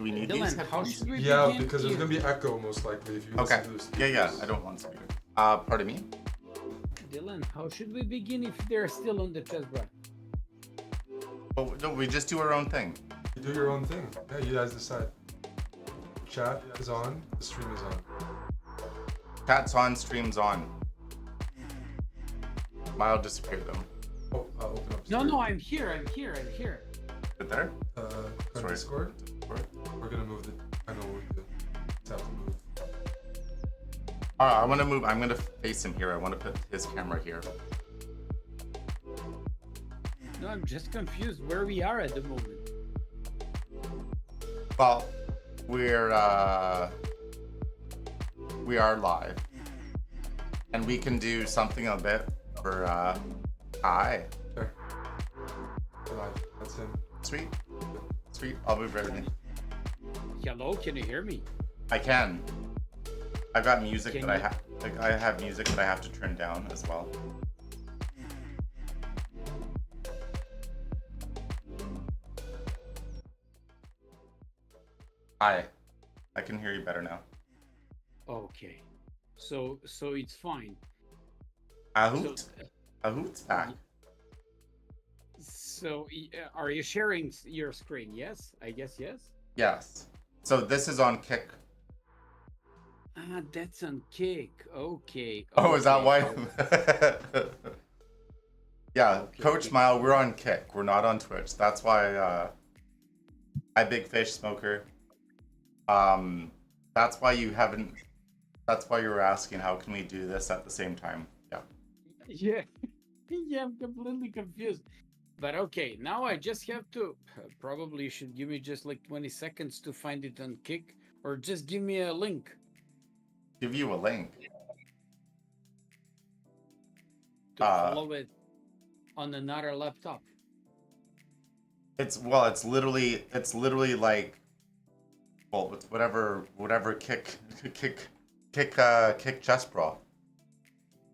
Do we need these Dylan, how headphones? should we Yeah, begin? because there's gonna be echo most likely if you Okay. listen to this. Yeah. I don't want speaker. Pardon me. Dylan, how should we begin if they're still on the chessbrah? Oh no, we just do our own thing. You do your own thing. Yeah, you guys decide. Chat is on. The stream is on. Chat's on, streams on. Mile disappeared though. Oh, I'll open up. No, I'm here. I'm here. Is it there? On Discord. We're gonna move the. I know we have to move. I want to move. I'm gonna face him here. I want to put his camera here. No, I'm just confused where we are at the moment. Well, we are live, and we can do something a bit for hi. Sure. Live. That's him. Sweet. I'll move everything. Hello, can you hear me? I can. I've got music that I have. Like I have music that I have to turn down as well. Hi. I can hear you better now. Okay. So it's fine. Ahoot's back. So are you sharing your screen? Yes, I guess yes. Yes. So this is on Kick. Ah, that's on Kick. Okay. Oh, is that why? Yeah, Okay. Coach Mile, we're on Kick. We're not on Twitch. That's why I Big Fish Smoker. That's why you haven't. That's why you were asking how can we do this at the same time. Yeah. Yeah. Yeah, I'm completely confused. But okay, now I just have to. Probably you should give me just like 20 seconds to find it on Kick, or just give me a link Give you a link. to follow it on another laptop. It's literally like, well, it's whatever kick chessbrah.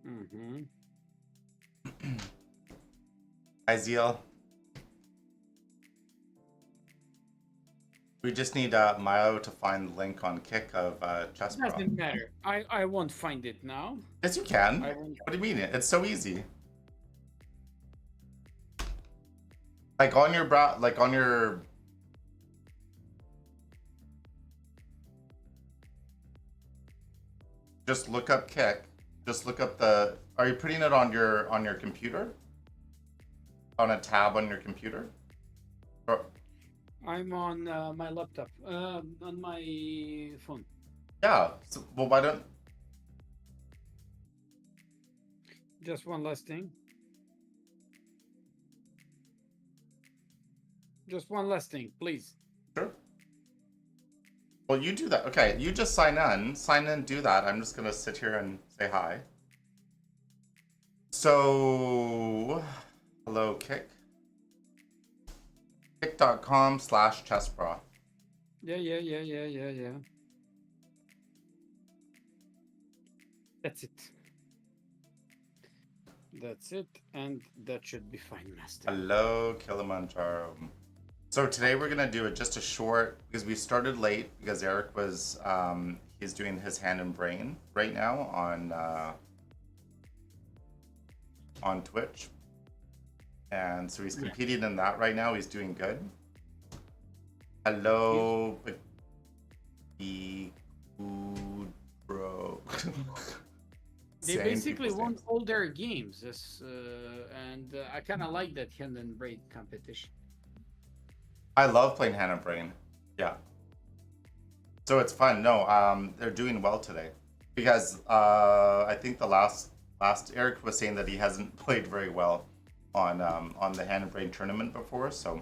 Mm-hmm. Iziel. We just need Milo to find the link on Kick of chessbrah. Doesn't matter. I won't find it now. Yes, you can. I won't. What do you mean? It's so easy. Like on your just look up Kick. Just look up the. Are you putting it on your computer? On a tab on your computer? Or, I'm on my laptop, on my phone. yeah. So, well, why don't? Just one last thing. Just one last thing, please. Sure. Well, you do that. Okay, you just sign in, do that. I'm just gonna sit here and say hi. So, hello, Kick. Kick.com/chessbrah. Yeah. That's it, and that should be fine, Master. Hello, Kilimanjaro. So today we're gonna do just a short, because we started late because Eric was he's doing his hand and brain right now on Twitch, and so he's competing in that right now. He's doing good. Hello, bro. They basically won all their games, and I kind of like that hand and brain competition. I love playing hand and brain. Yeah. So it's fun. No, they're doing well today because I think the last Eric was saying that he hasn't played very well on the hand and brain tournament before, so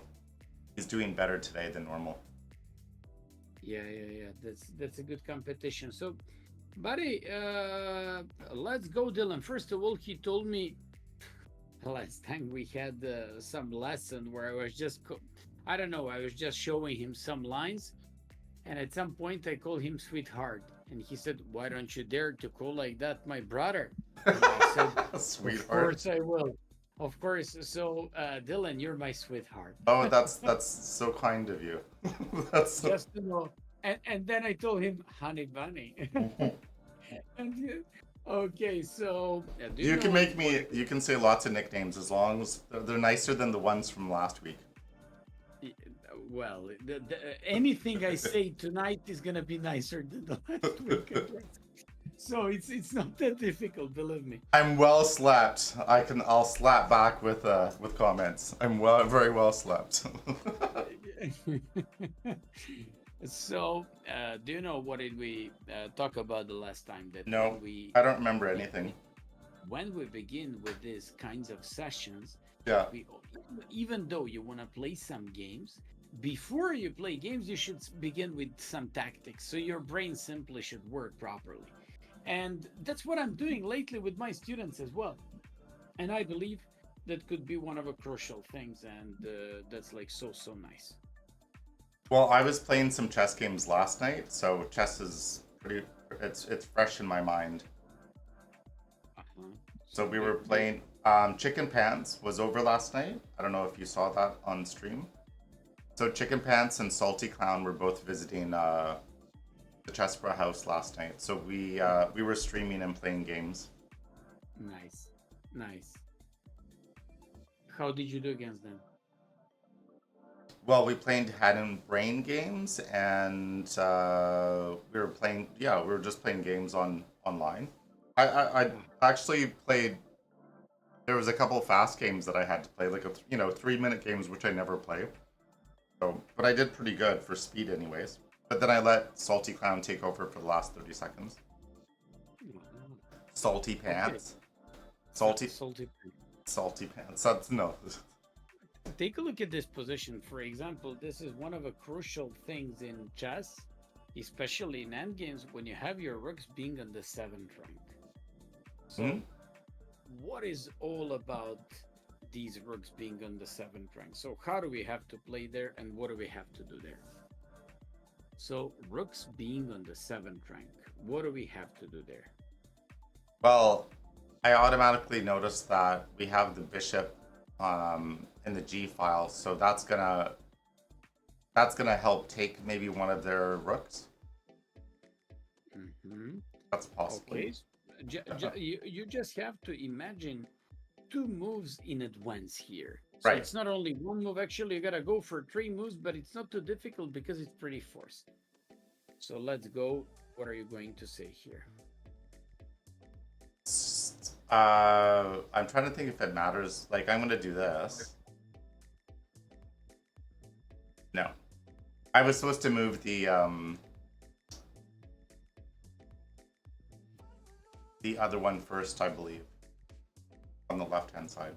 he's doing better today than normal. Yeah. That's a good competition. So, buddy, let's go, Dylan. First of all, he told me last time we had some lesson where I was just, I don't know, I was just showing him some lines, and at some point I called him sweetheart, and he said, "Why don't you dare to call like that my brother?" And I said, Sweetheart. "Of course I will." Of course. So, Dylan, you're my sweetheart. Oh, that's so kind of you. That's so... Just to know. And then I told him, honey bunny. And okay, so do you You can know make what? me. You can say lots of nicknames as long as they're nicer than the ones from last week. Well, anything I say tonight is gonna be nicer than the last week. I guess. So it's not that difficult, believe me. I'm well slept. I'll slap back with comments. I'm very well slept. So, do you know what did we talk about the last time? That No, I don't remember when anything. when we begin with these kinds of sessions, Yeah. we even though you want to play some games, before you play games, you should begin with some tactics, so your brain simply should work properly. And that's what I'm doing lately with my students as well. And I believe that could be one of the crucial things, and that's like so nice. Well, I was playing some chess games last night, so chess is pretty. It's fresh in my mind. Uh-huh. So we do, were do, playing. Chicken Pants was over last night. I don't know if you saw that on stream. So Chicken Pants and Salty Clown were both visiting the chessbrah house last night. So we were streaming and playing games. nice, nice. How did you do against them? Well, we played head and brain games, and we were playing. Yeah, we were just playing games online. I Ah, actually played. There was a couple of fast games that I had to play, like 3-minute games, which I never play. So, but I did pretty good for speed, anyways. But then I let Salty Clown take over for the last 30 seconds. Salty okay, Pants, salty, salty. salty pants. That's no. Take a look at this position. For example, this is one of the crucial things in chess, especially in endgames, when you have your rooks being on the seventh rank. Hmm? So, what is all about these rooks being on the seventh rank? So, how do we have to play there, and what do we have to do there? So, rooks being on the seventh rank, what do we have to do there? Well, I automatically noticed that we have the bishop in the G file, so that's gonna help take maybe one of their rooks. Mm-hmm. That's possibly Okay, you just have to imagine two moves in advance here. So right. it's not only one move, actually, you gotta go for three moves, but it's not too difficult because it's pretty forced. So let's go. What are you going to say here? I'm trying to think if it matters. Like I'm gonna do this. No, I was supposed to move the other one first, I believe, on the left hand side.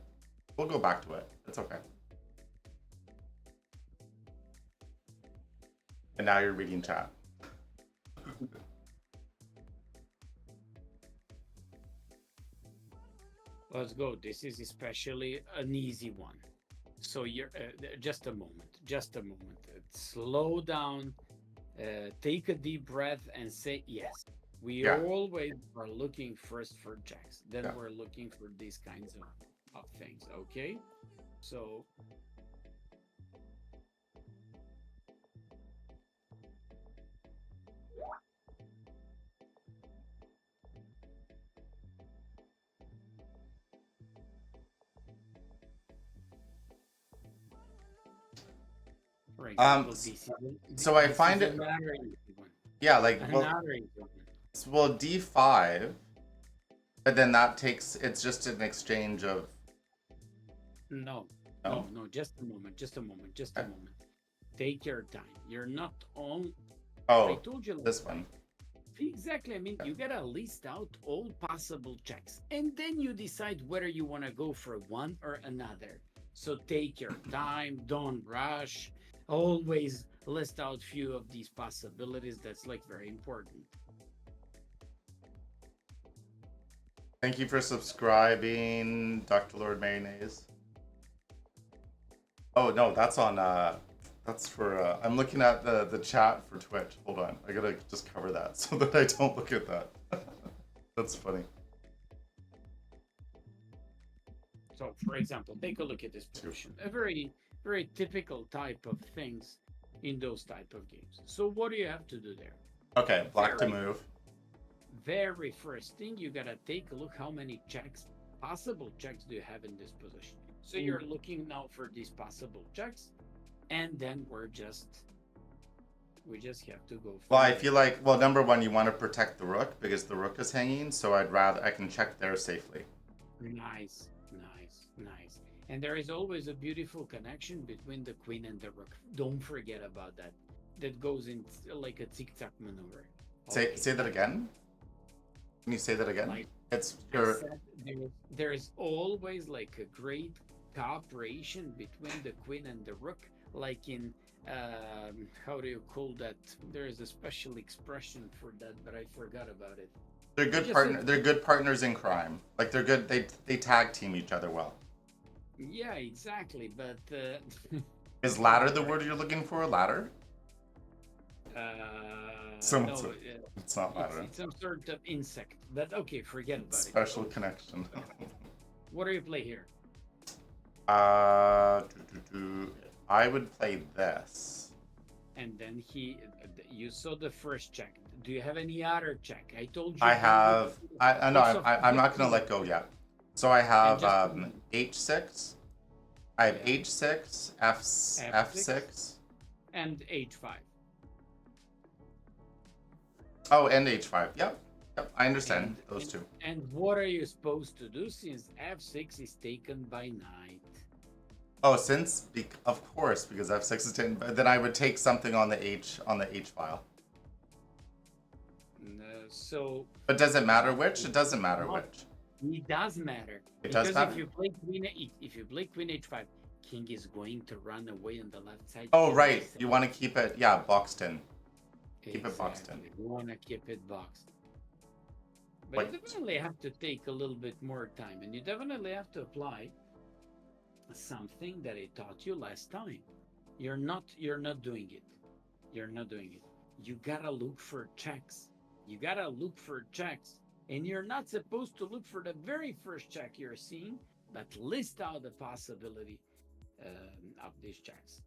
We'll go back to it. It's okay. And now you're reading chat. Let's go. This is especially an easy one. So you're just a moment, just a moment. Slow down, take a deep breath, and say yes. We Yeah, always are looking first for jacks, then yeah. we're looking for these kinds of things. Okay, so for Um, example, s- this is so I this is find it, another easy one. yeah, like Another easy one. well D5, but then that takes it's just an exchange of No, no. no, just a moment, just a moment, just a Okay. moment. Take your time. You're not on. I Oh, told you this last time. one. Exactly. I mean, Yeah. you gotta list out all possible checks, and then you decide whether you want to go for one or another. So take your time, don't rush. Always list out few of these possibilities. That's like very important. Thank you for subscribing, Dr. Lord Mayonnaise. Oh no, that's on that's for I'm looking at the chat for Twitch. Hold on. I gotta just cover that so that I don't look at that. That's funny. So, for example, take a look at this position. A very, very typical type of things in those type of games. So, what do you have to do there? Okay, black to Very, move. very first thing, you gotta take a look how many checks, possible checks, do you have in this position. So you're looking now for these possible checks, and then we just have to go. Well, I feel like, well, number one, you want to protect the rook because the rook is hanging, so I can check there safely. Nice, nice, nice. And there is always a beautiful connection between the queen and the rook. Don't forget about that. That goes in like a tic-tac maneuver. Say that again. Can you say that again? Like It's I your said, there is always like a great cooperation between the queen and the rook. Like in how do you call that? There is a special expression for that, but I forgot about it. they're good partner. They're good partners in crime. Like they're good. They tag team each other well. Yeah, exactly. But Is ladder the word you're looking for? Ladder? no, It's not ladder. it's some sort of insect. But okay, forget about Special connection. What do you play here? I would play this. And then you saw the first check. Do you have any other check? I told you. I have. I know. I'm not gonna let go yet. So I have h6. I have h6, f6, and h5. Oh, and h5. Yep. I understand those two. And what are you supposed to do since f6 is taken by knight? Oh, of course, because f6 is taken. Then I would take something on the h file. So. But does it matter which? It doesn't matter which. It does matter. It does matter. If you play queen h5, king is going to run away on the left side. Oh, right. You want to keep it, boxed in. Keep it boxed in. You want to keep it boxed. But you definitely have to take a little bit more time, and you definitely have to apply something that I taught you last time. You're not doing it. You're not doing it. You gotta look for checks. You gotta look for checks. And you're not supposed to look for the very first check you're seeing, but list out the possibility of these checks.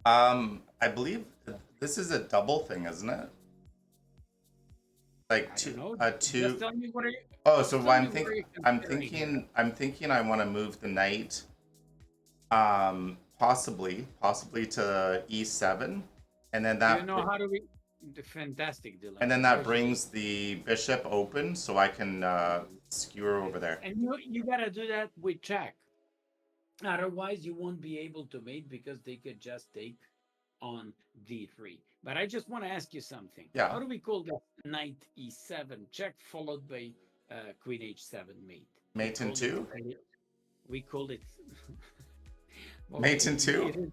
I believe this is a double thing, isn't it? Like two. Just tell me what are you. Oh, so I'm thinking I want to move the knight, possibly to e7, and then that. You know how do we? Fantastic, Dylan. And then that brings the bishop open, so I can skewer over there. And you gotta do that with check. Otherwise, you won't be able to mate because they could just take on d3. But I just want to ask you something. Yeah. How do we call that knight e7 check followed by queen h7 mate? Mate in 2? We call it... well, mate in 2?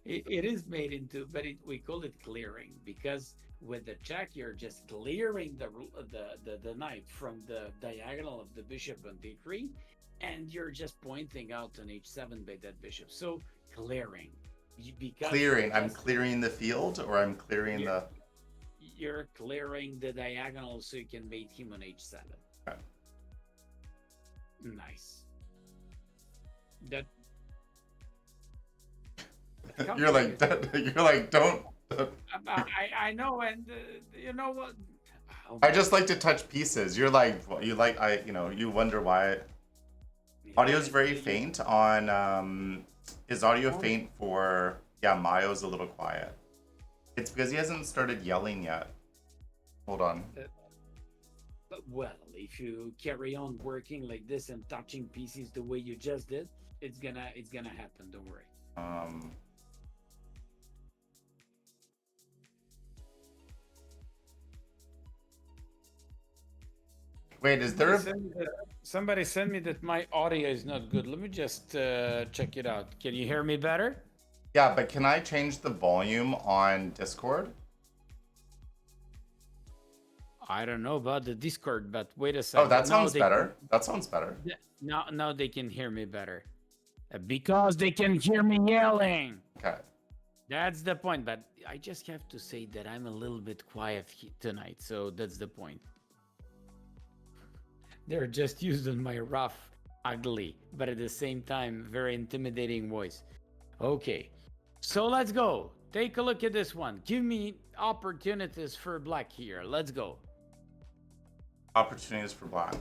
It is mate in 2, but we call it clearing because with the check, you're just clearing the knight from the diagonal of the bishop on d3, and you're just pointing out on h7 by that bishop. So clearing. Clearing. I'm clearing the field, or I'm clearing the. You're clearing the diagonal so you can mate him on h7. Okay. Nice. That. You're like don't. I know, and you know what? I just like to touch pieces. You wonder why. Audio's very faint on. Is audio faint for? Yeah, Mio's a little quiet. It's because he hasn't started yelling yet. Hold on. Well, if you carry on working like this and touching pieces the way you just did, it's gonna happen. Don't worry. Wait, is there somebody send me that my audio is not good? Let me just check it out. Can you hear me better? Yeah, but can I change the volume on Discord? I don't know about the Discord, but wait a second. Oh, that sounds better. That sounds better. Now they can hear me better. Because they can hear me yelling. Okay. That's the point. But I just have to say that I'm a little bit quiet tonight. So that's the point. They're just using my rough, ugly, but at the same time, very intimidating voice. Okay, so let's go. Take a look at this one. Give me opportunities for black here. Let's go. Opportunities for black.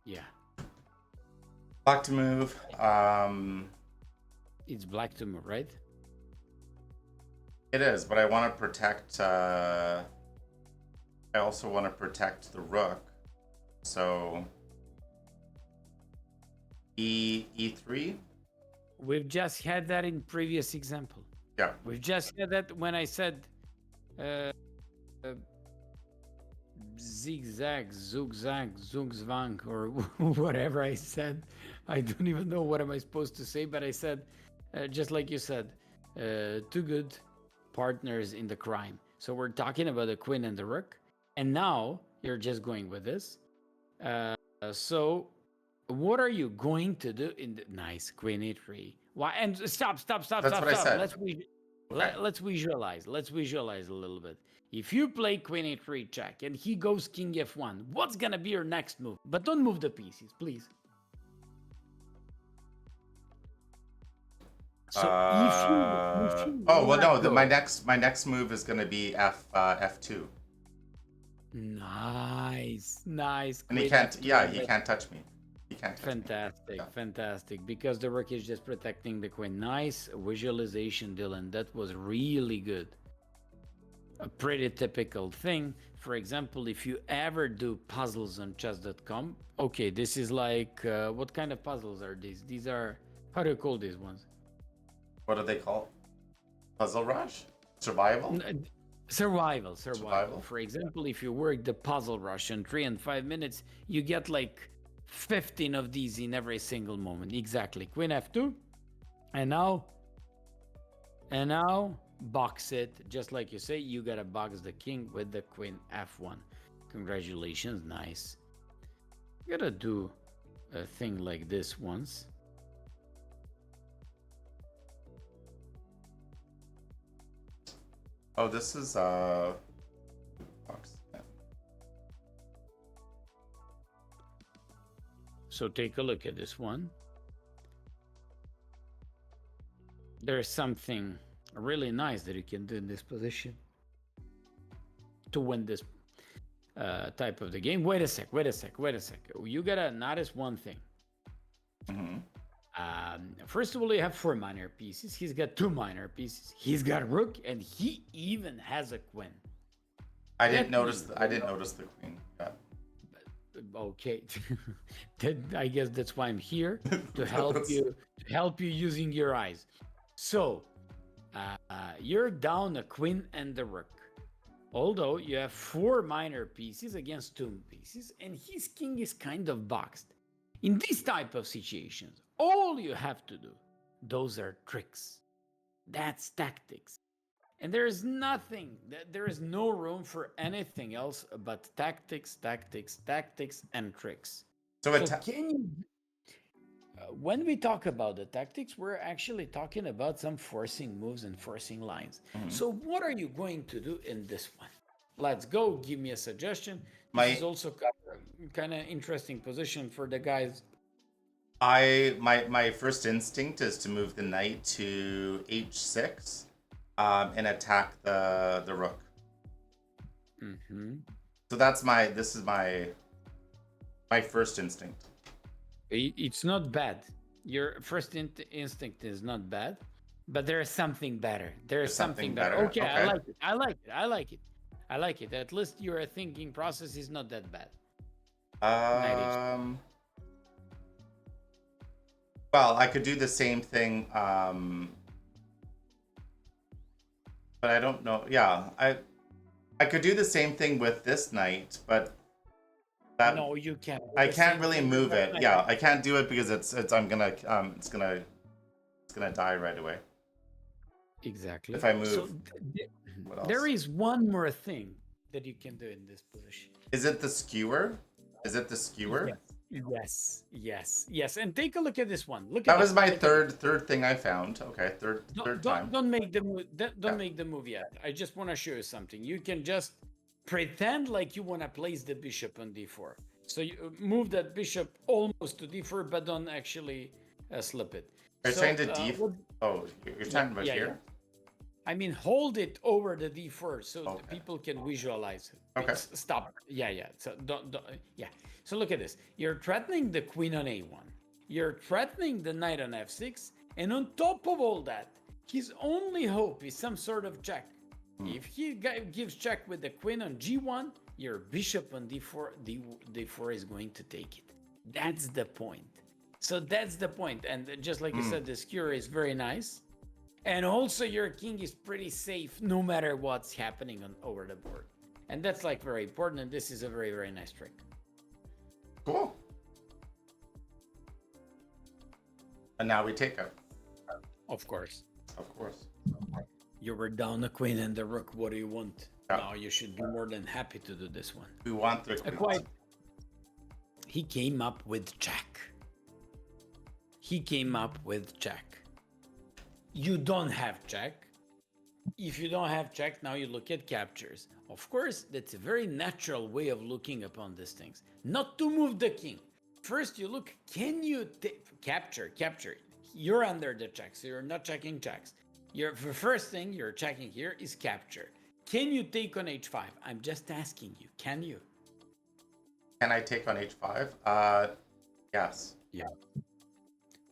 Yeah, Black to move. it's black to move, right? It is, but I want to protect. I also want to protect the rook. So E3. We've just had that in previous example. Yeah. We've just had that when I said uh, uh, zigzag, zugzag, zugzwang, or whatever I said. I don't even know what am I supposed to say, but I said, just like you said, two good partners in the crime. So we're talking about the queen and the rook, and now you're just going with this. So what are you going to do in the nice queen e3? Why? And stop. That's what I said. Okay. Let's visualize. Let's visualize a little bit. If you play queen e3 check and he goes king f1, what's gonna be your next move? But don't move the pieces, please. So if you oh well, no. let go, My next move is gonna be F2, nice, and he queen can't. f2, Yeah, he can't touch me. He can't touch me. fantastic, Yeah. fantastic. Because the rook is just protecting the queen. Nice visualization, Dylan. That was really good. A pretty typical thing. For example, if you ever do puzzles on chess.com, okay, this is like, what kind of puzzles are these? These are, how do you call these ones? What do they call? Puzzle rush? Survival? Survival. For example, if you work the puzzle rush in 3 and 5 minutes, you get like 15 of these in every single moment. Exactly. Queen f2, and now box it just like you say. You gotta box the king with the queen f1. Congratulations, nice. Gotta do a thing like this once. Oh, this is box. Yeah. So take a look at this one. There's something really nice that you can do in this position to win this type of the game. Wait a sec. You gotta notice one thing. Mm-hmm. First of all, you have 4 minor pieces. He's got 2 minor pieces. He's got rook, and he even has a queen. I didn't notice the queen. Yeah. Okay, I guess that's why I'm here to help you. To help you using your eyes. So you're down a queen and the rook. Although you have 4 minor pieces against 2 pieces, and his king is kind of boxed. In these type of situations, all you have to do, those are tricks. That's tactics. And there is nothing, there is no room for anything else but tactics, and tricks. So Can you, when we talk about the tactics, we're actually talking about some forcing moves and forcing lines. Mhm. So what are you going to do in this one? Let's go. Give me a suggestion. My- This is also kind of interesting position for the guys. my first instinct is to move the knight to h6, and attack the rook. Mm-hmm. So this is my first instinct. It's not bad. Your first instinct is not bad, but there is something better. There's something better. Okay, I like it. At least your thinking process is not that bad. Well, I could do the same thing, but I don't know. Yeah, I could do the same thing with this knight, but No, you can't. I can't really move it. Yeah, I can't do it because it's gonna die right away. Exactly. If I move. So What else? there is one more thing that you can do in this position. Is it the skewer? Is it the skewer? Yes. And take a look at this one. Look at That was this my one. Look at this. third thing I found. Okay, third time. Don't make the move. Don't Yeah. make the move yet. I just want to show you something. You can just pretend like you want to place the bishop on d4. So you move that bishop almost to d4, but don't actually slip it. You're So, trying to d. Oh, you're yeah, talking about yeah, here. I mean, hold it over the d4 so the Okay. people can visualize it. Okay. Stop. Yeah. So don't. Yeah. So look at this. You're threatening the queen on a1. You're threatening the knight on f6, and on top of all that, his only hope is some sort of check. If he gives check with the queen on g1, your bishop on d4, d4 is going to take it. That's the point. So that's the point. And just like you said, the skewer is very nice. And also your king is pretty safe no matter what's happening on over the board. And that's like very important. And this is a very, very nice trick. Cool. And now we take it. Of course. Of course. You were down the queen and the rook. What do you want? Yeah. Now you should be more than happy to do this one. We want the queen. He came up with check. He came up with check. You don't have check. If you don't have check, now you look at captures. Of course, that's a very natural way of looking upon these things. Not to move the king. First, you look, can you capture? You're under the check, so you're not checking checks. The first thing you're checking here is capture. Can you take on h5? I'm just asking you, can you? Can I take on h5? Yes. Yeah.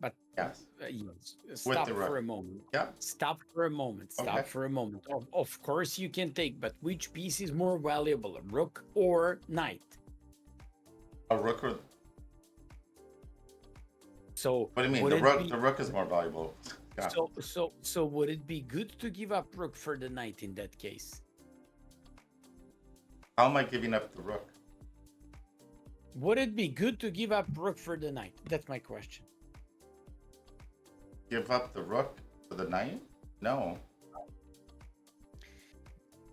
But Yes. yes. Stop the for rook. a moment. Yeah. Stop for a moment. Stop Okay. for a moment. Of course you can take, but which piece is more valuable, a rook or knight? A rook or So what do you mean? would The it rook be- the rook is more valuable. Yeah. So would it be good to give up rook for the knight in that case? How am I giving up the rook? Would it be good to give up rook for the knight? That's my question. Give up the rook for the knight? No.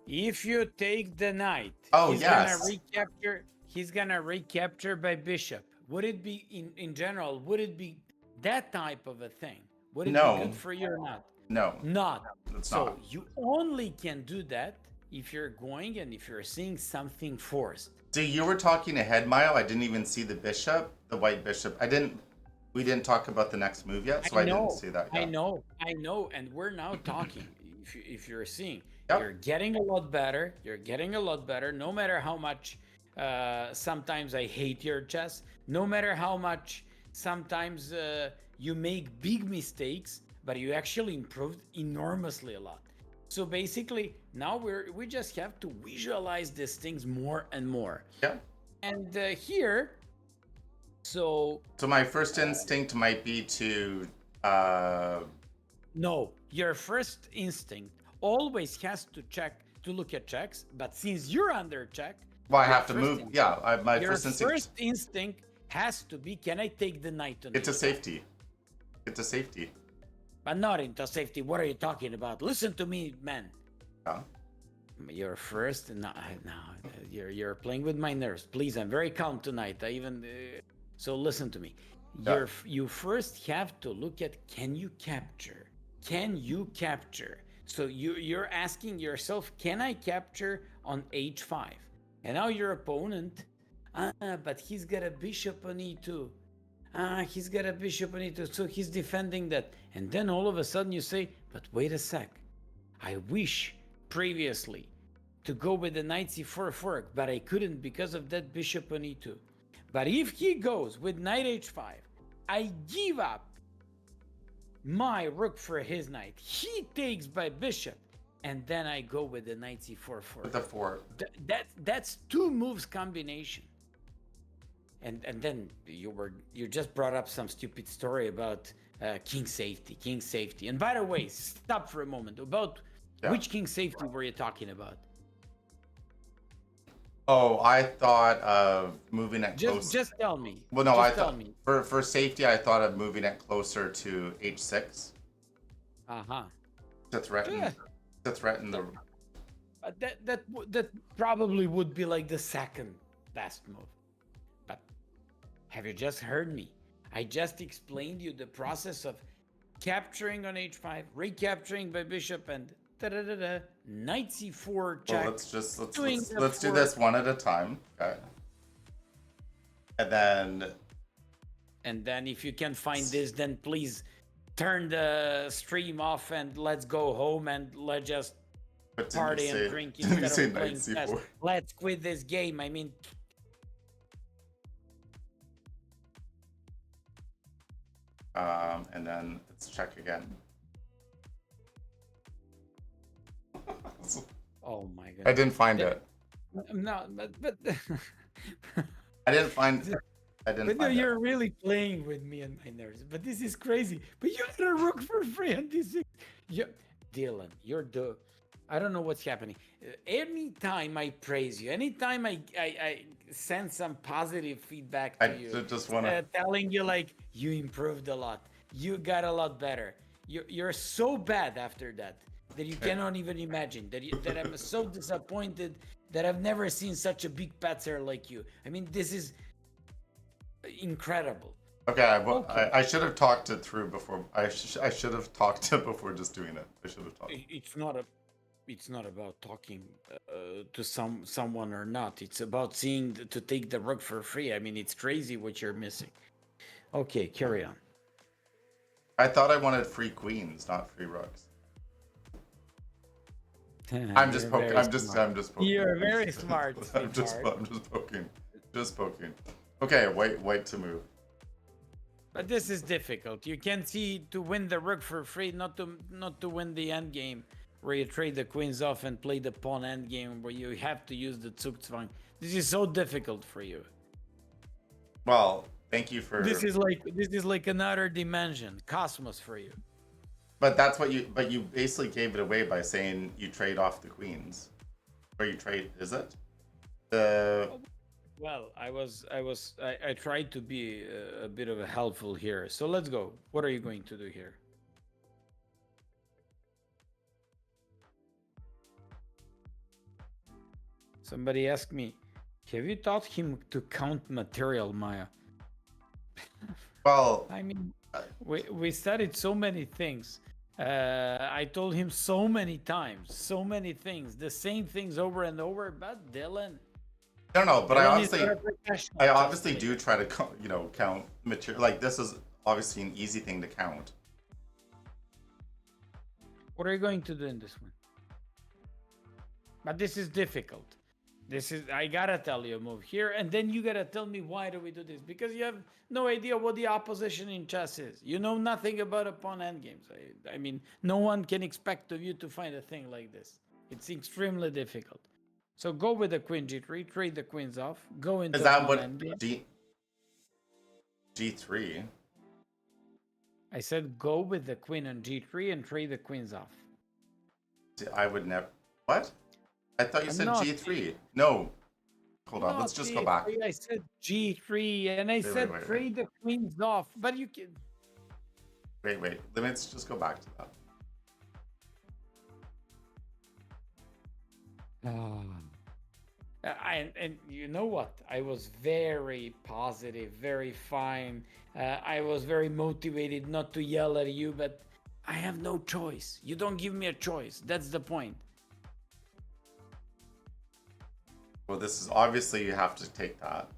If you take the knight, Oh, he's yes. gonna recapture. He's gonna recapture by bishop. Would it be in general? Would it be that type of a thing? Would it No. be good for you or not? No. Not. It's So not. you only can do that if you're going and if you're seeing something forced. So you were talking ahead, Mile. I didn't even see the bishop, the white bishop. We didn't talk about the next move yet, so I didn't see that. I Yeah. know, and we're now talking. If you're seeing, Yep. you're getting a lot better. You're getting a lot better. No matter how much sometimes I hate your chess. No matter how much sometimes you make big mistakes, but you actually improved enormously a lot. So basically, now we just have to visualize these things more and more. Yeah. And here, so So my first instinct might be to no, your first instinct always has to look at checks. But since you're under check, well, I your have to first move. instinct- Yeah, my your first instinct. first instinct has to be: can I take the knight on It's a h5? safety. It's a safety. But not into safety. What are you talking about? Listen to me, man. Yeah. You're first. No, you're playing with my nerves. Please, I'm very calm tonight. So listen to me. Yeah. You first have to look at: can you capture? Can you capture? So you're asking yourself, can I capture on h5? And now your opponent, but he's got a bishop on e2. He's got a bishop on e2, so he's defending that. And then all of a sudden you say, but wait a sec. I wish previously to go with the knight c4 fork, but I couldn't because of that bishop on e2. But if he goes with knight h5, I give up my rook for his knight. He takes by bishop, and then I go with the knight c4 fork. With the four. That's two moves combination. And then you just brought up some stupid story about king safety. And by the way, stop for a moment. About which king safety were you talking about? Oh, I thought of moving it closer. Just tell me. Well, no, Just I tell thought me. for safety, I thought of moving it closer to h6 to threaten Yeah. the. But that probably would be like the second best move. But Have you just heard me? I just explained you the process of capturing on h5, recapturing by bishop, and da-da-da-da, knight c4 Well, check, let's doing let's do f4, this one at a time. Okay. And then and then if you can find this, then please turn the stream off and let's go home and let's just what didn't you party and say? drink Didn't you instead say of knight playing chess. c4? Let's quit this game. I mean, And then let's check again. oh my god. I didn't find it. No, but I didn't find. I didn't but no, find it. you're really playing with me and my nerves. But this is crazy. But you had a rook for free, and this is you, Dylan. You're the. I don't know what's happening. Anytime I praise you, anytime I send some positive feedback to you, Just want to. telling you like you improved a lot, you got a lot better. You're so bad after that you cannot even imagine. That I'm so disappointed that I've never seen such a big patzer like you. I mean, this is incredible. Okay, Okay. I should have talked it through before. I should have talked it before just doing it. I should have talked. It's not about talking to someone or not. It's about seeing to take the rook for free. I mean, it's crazy what you're missing. Okay, carry on. I thought I wanted free queens, not free rooks. I'm just poking. I'm just poking. You're very smart, I'm just poking. Just poking. Okay, white to move. But this is difficult. You can see to win the rook for free, not to win the end game, where you trade the queens off and play the pawn end game, where you have to use the Zugzwang. This is so difficult for you. Well, thank you for. This is like another dimension, cosmos for you. But that's what you. But you basically gave it away by saying you trade off the queens, or you trade. Is it the? Well, I tried to be a bit of a helpful here. So let's go. What are you going to do here? Somebody asked me, have you taught him to count material, Maya? Well, I mean, we studied so many things. I told him so many times, so many things, the same things over and over. But Dylan, I don't know, but I I obviously do try to count material. Like this is obviously an easy thing to count. What are you going to do in this one? But this is difficult. This is, I gotta tell you, move here, and then you gotta tell me why do we do this? Because you have no idea what the opposition in chess is. You know nothing about a pawn endgames. I mean, no one can expect of you to find a thing like this. It's extremely difficult. So go with the queen g3, trade the queens off, go into Is that pawn what endgame. G3? I said go with the queen on g3 and trade the queens off. I would never. What? I thought you I'm said not G3. No. Hold on. Let's just go back. I said G3 and I said trade the queens off, but you can. Wait. Let's just go back to that. And you know what? I was very positive, very fine. I was very motivated not to yell at you, but I have no choice. You don't give me a choice. That's the point. Well, this is obviously you have to take that.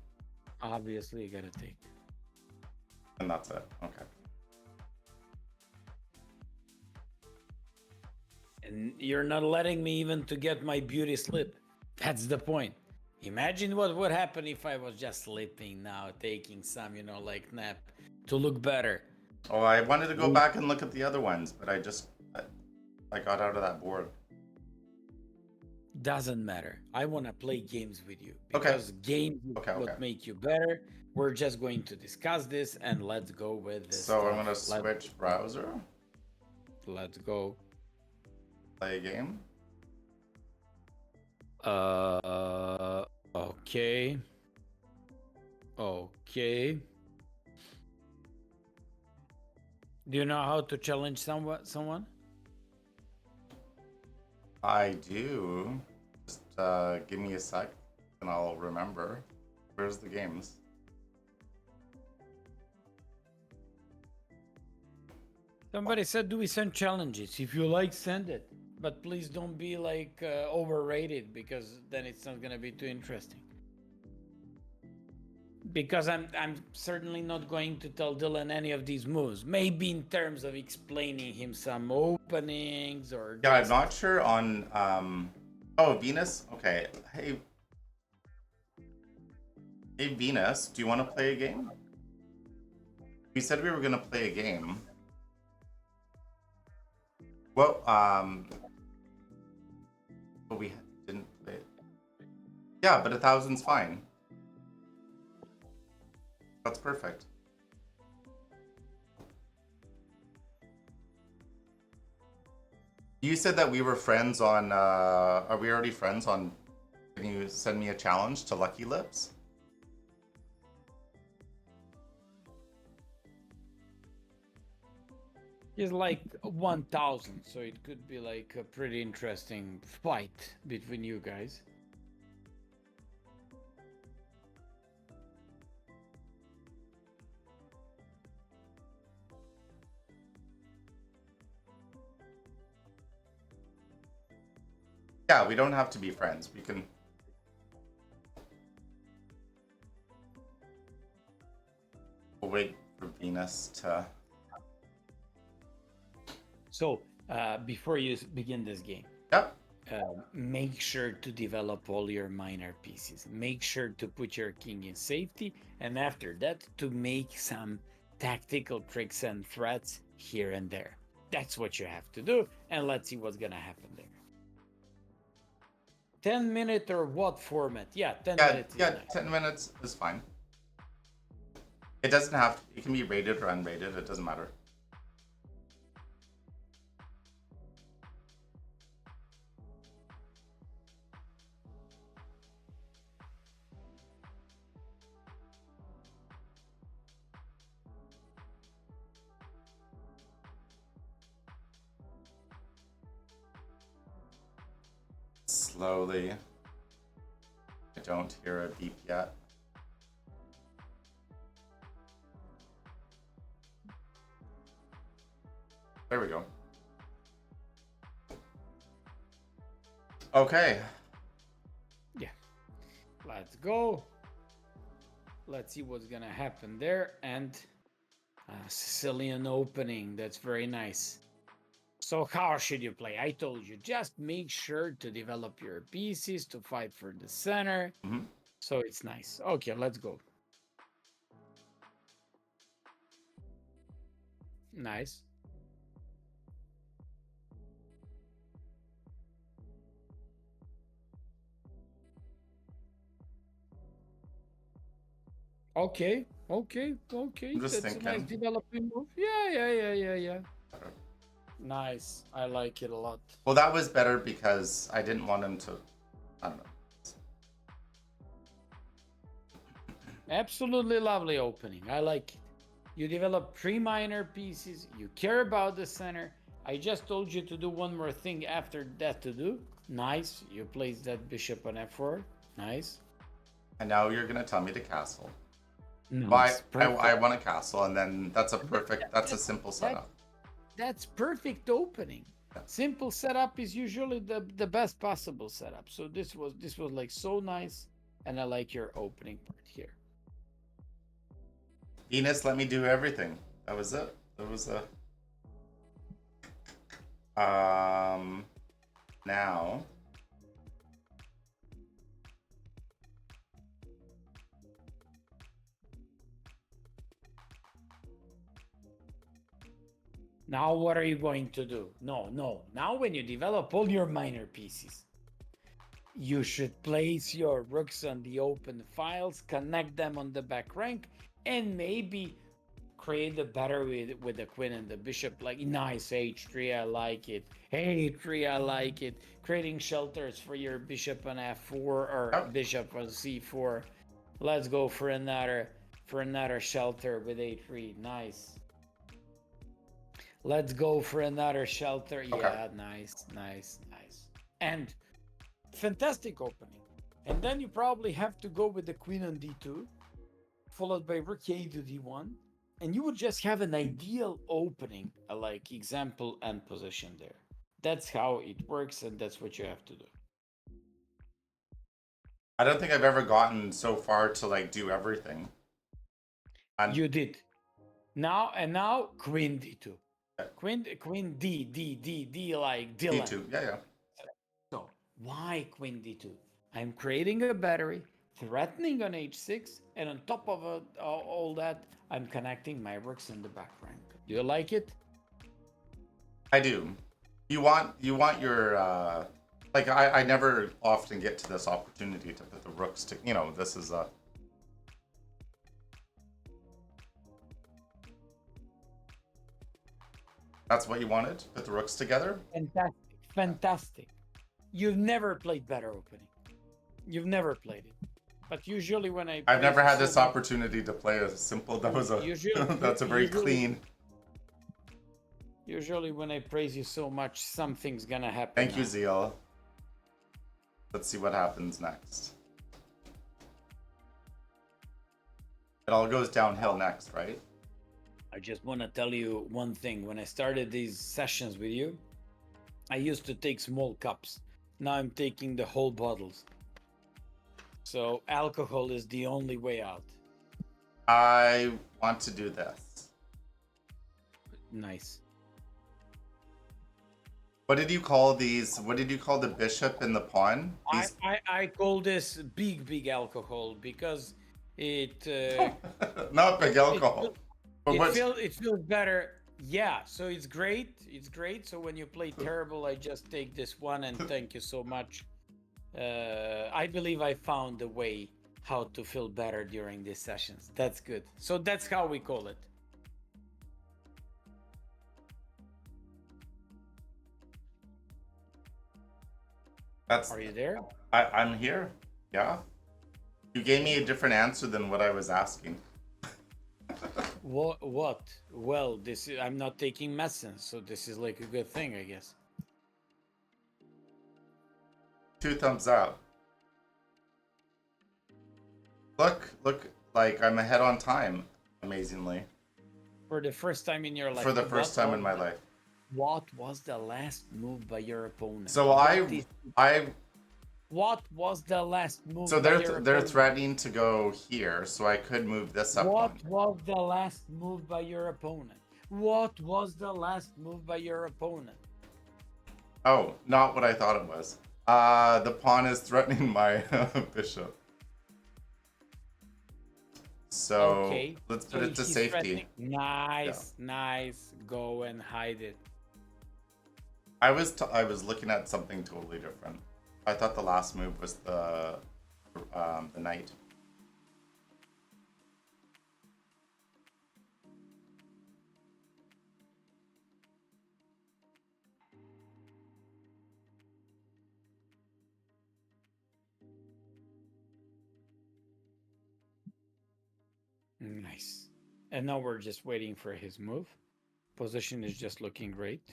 Obviously, you gotta take. And that's it. Okay. And you're not letting me even to get my beauty slip. That's the point. Imagine what would happen if I was just sleeping now, taking some, like nap to look better. Oh, I wanted to go back and look at the other ones, but I got out of that board. Doesn't matter. I want to play games with you because games would make you better. We're just going to discuss this and let's go with this. So I'm gonna switch browser. Let's go. Play a game. Okay. Okay. Do you know how to challenge someone? I do. Just give me a sec and I'll remember. Where's the games? Somebody said, "Do we send challenges? If you like, send it, but please don't be like overrated because then it's not gonna be too interesting." Because I'm certainly not going to tell Dylan any of these moves. Maybe in terms of explaining him some openings or Yeah, I'm just not sure on. Oh, Venus. Okay. Hey, Venus. Do you want to play a game? We said we were gonna play a game. Well, but we didn't play it. Yeah, but 1,000's fine. That's perfect. You said that we were friends on. Are we already friends on? Can you send me a challenge to Lucky Lips? He's like 1,000, so it could be like a pretty interesting fight between you guys. Yeah, we don't have to be friends. We can. We'll wait for Venus to. So, before you begin this game, Yep. make sure to develop all your minor pieces. Make sure to put your king in safety, and after that, to make some tactical tricks and threats here and there. That's what you have to do, and let's see what's gonna happen there. 10-minute or what format? Yeah, 10 Yeah, minutes. yeah. Is nice. 10 minutes is fine. It doesn't have. It can be rated or unrated. It doesn't matter. Slowly. I don't hear a beep yet. There we go. Okay. Yeah. Let's go. Let's see what's gonna happen there. And Sicilian opening. That's very nice. So how should you play? I told you, just make sure to develop your pieces to fight for the center. Mm-hmm. So it's nice. Okay, let's go. Nice. Okay, okay, okay. I'm just That's a nice thinking. developing move. Yeah. Nice. I like it a lot. Well, that was better because I didn't want him to. I don't know. Absolutely lovely opening. I like it. You develop 3 minor pieces. You care about the center. I just told you to do one more thing after that to do. Nice. You place that bishop on f4. Nice. And now you're gonna tell me to castle. Nice. Well, I want a castle, and then that's a perfect. That's a simple setup. That's perfect opening. Yeah. Simple setup is usually the best possible setup. So this was like so nice, and I like your opening part here. Venus, let me do everything. That was it. That was a. Now. Now what are you going to do? No. Now when you develop all your minor pieces, you should place your rooks on the open files, connect them on the back rank, and maybe create a better with the queen and the bishop. Like nice h3, I like it. a3, I like it. Creating shelters for your bishop on f4 or bishop on c4. Let's go for another shelter with a3. Nice. Let's go for another shelter. Okay. Yeah, nice. And fantastic opening. And then you probably have to go with the queen on d2, followed by rook a to d1, and you would just have an ideal opening, like example and position there. That's how it works, and that's what you have to do. I don't think I've ever gotten so far to like do everything. And You did. Now queen d2. Queen d like Dylan. D2, yeah, yeah. So why queen d2? I'm creating a battery, threatening on h6, and on top of all that, I'm connecting my rooks in the back rank. Do you like it? I do. You want your like I never often get to this opportunity to put the rooks to this is that's what you wanted? Put the rooks together? Fantastic, fantastic. You've never played better opening. You've never played it. But usually when I I've praise never you had so this much, opportunity to play a simple that was a usually, that's a very clean. usually when I praise you so much, something's gonna happen. Thank you, now. Zeal. Let's see what happens next. It all goes downhill next, right? I just want to tell you one thing. When I started these sessions with you, I used to take small cups. Now I'm taking the whole bottles. So alcohol is the only way out. I want to do this. Nice. What did you call these? What did you call the bishop and the pawn? These... I call this big alcohol because it Not big alcohol. it, But what? it feels better. Yeah, so it's great. It's great. So when you play terrible, I just take this one and thank you so much. I believe I found a way how to feel better during these sessions. That's good. So that's how we call it. That's. Are you there? I'm here. Yeah. You gave me a different answer than what I was asking. What? What? Well, this is, I'm not taking medicine, so this is like a good thing, I guess. 2 thumbs up. Look, like I'm ahead on time, amazingly. For the first time in your life. For the first time in my life. What was the last move by your opponent? So What was the last move? So by your they're opponent? threatening to go here, so I could move this up What one. was the last move by your opponent? What was the last move by your opponent? Oh, not what I thought it was. The pawn is threatening my bishop. So Okay, let's so put it to he's safety. threatening. Nice, nice. Go and hide it. I was looking at something totally different. I thought the last move was the knight. Nice. And now we're just waiting for his move. Position is just looking great.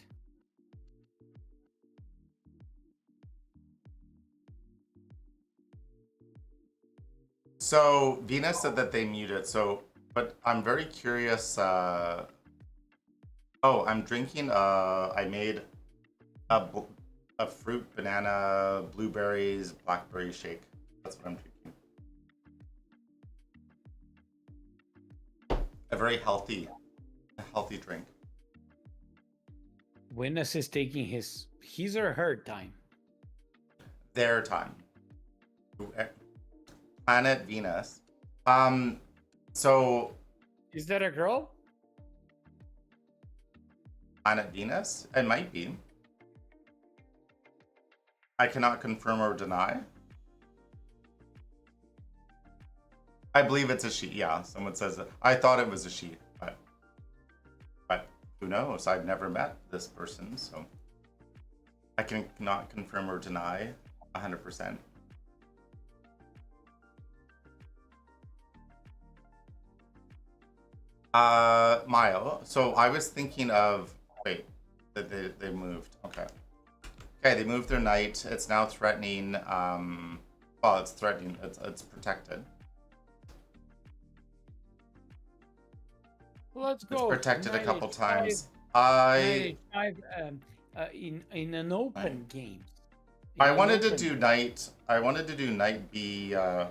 So Venus said that they muted. So, but I'm very curious. Oh, I'm drinking. I made a fruit, banana, blueberries, blackberry shake. That's what I'm drinking. A very healthy drink. Venus is taking his or her time. Their time. Planet Venus. So Is that a girl? Planet Venus? It might be. I cannot confirm or deny. I believe it's a she. Yeah, someone says that. I thought it was a she, but who knows? I've never met this person, so I cannot confirm or deny 100%. Mile. So I was thinking of wait, that they moved. Okay. Okay, they moved their knight. It's now threatening. Well, it's threatening. It's protected. Let's It's go. protected a Knight couple h5, times. knight I h5. In an open game. I In an wanted to open. do knight. I wanted to do knight b. Oh,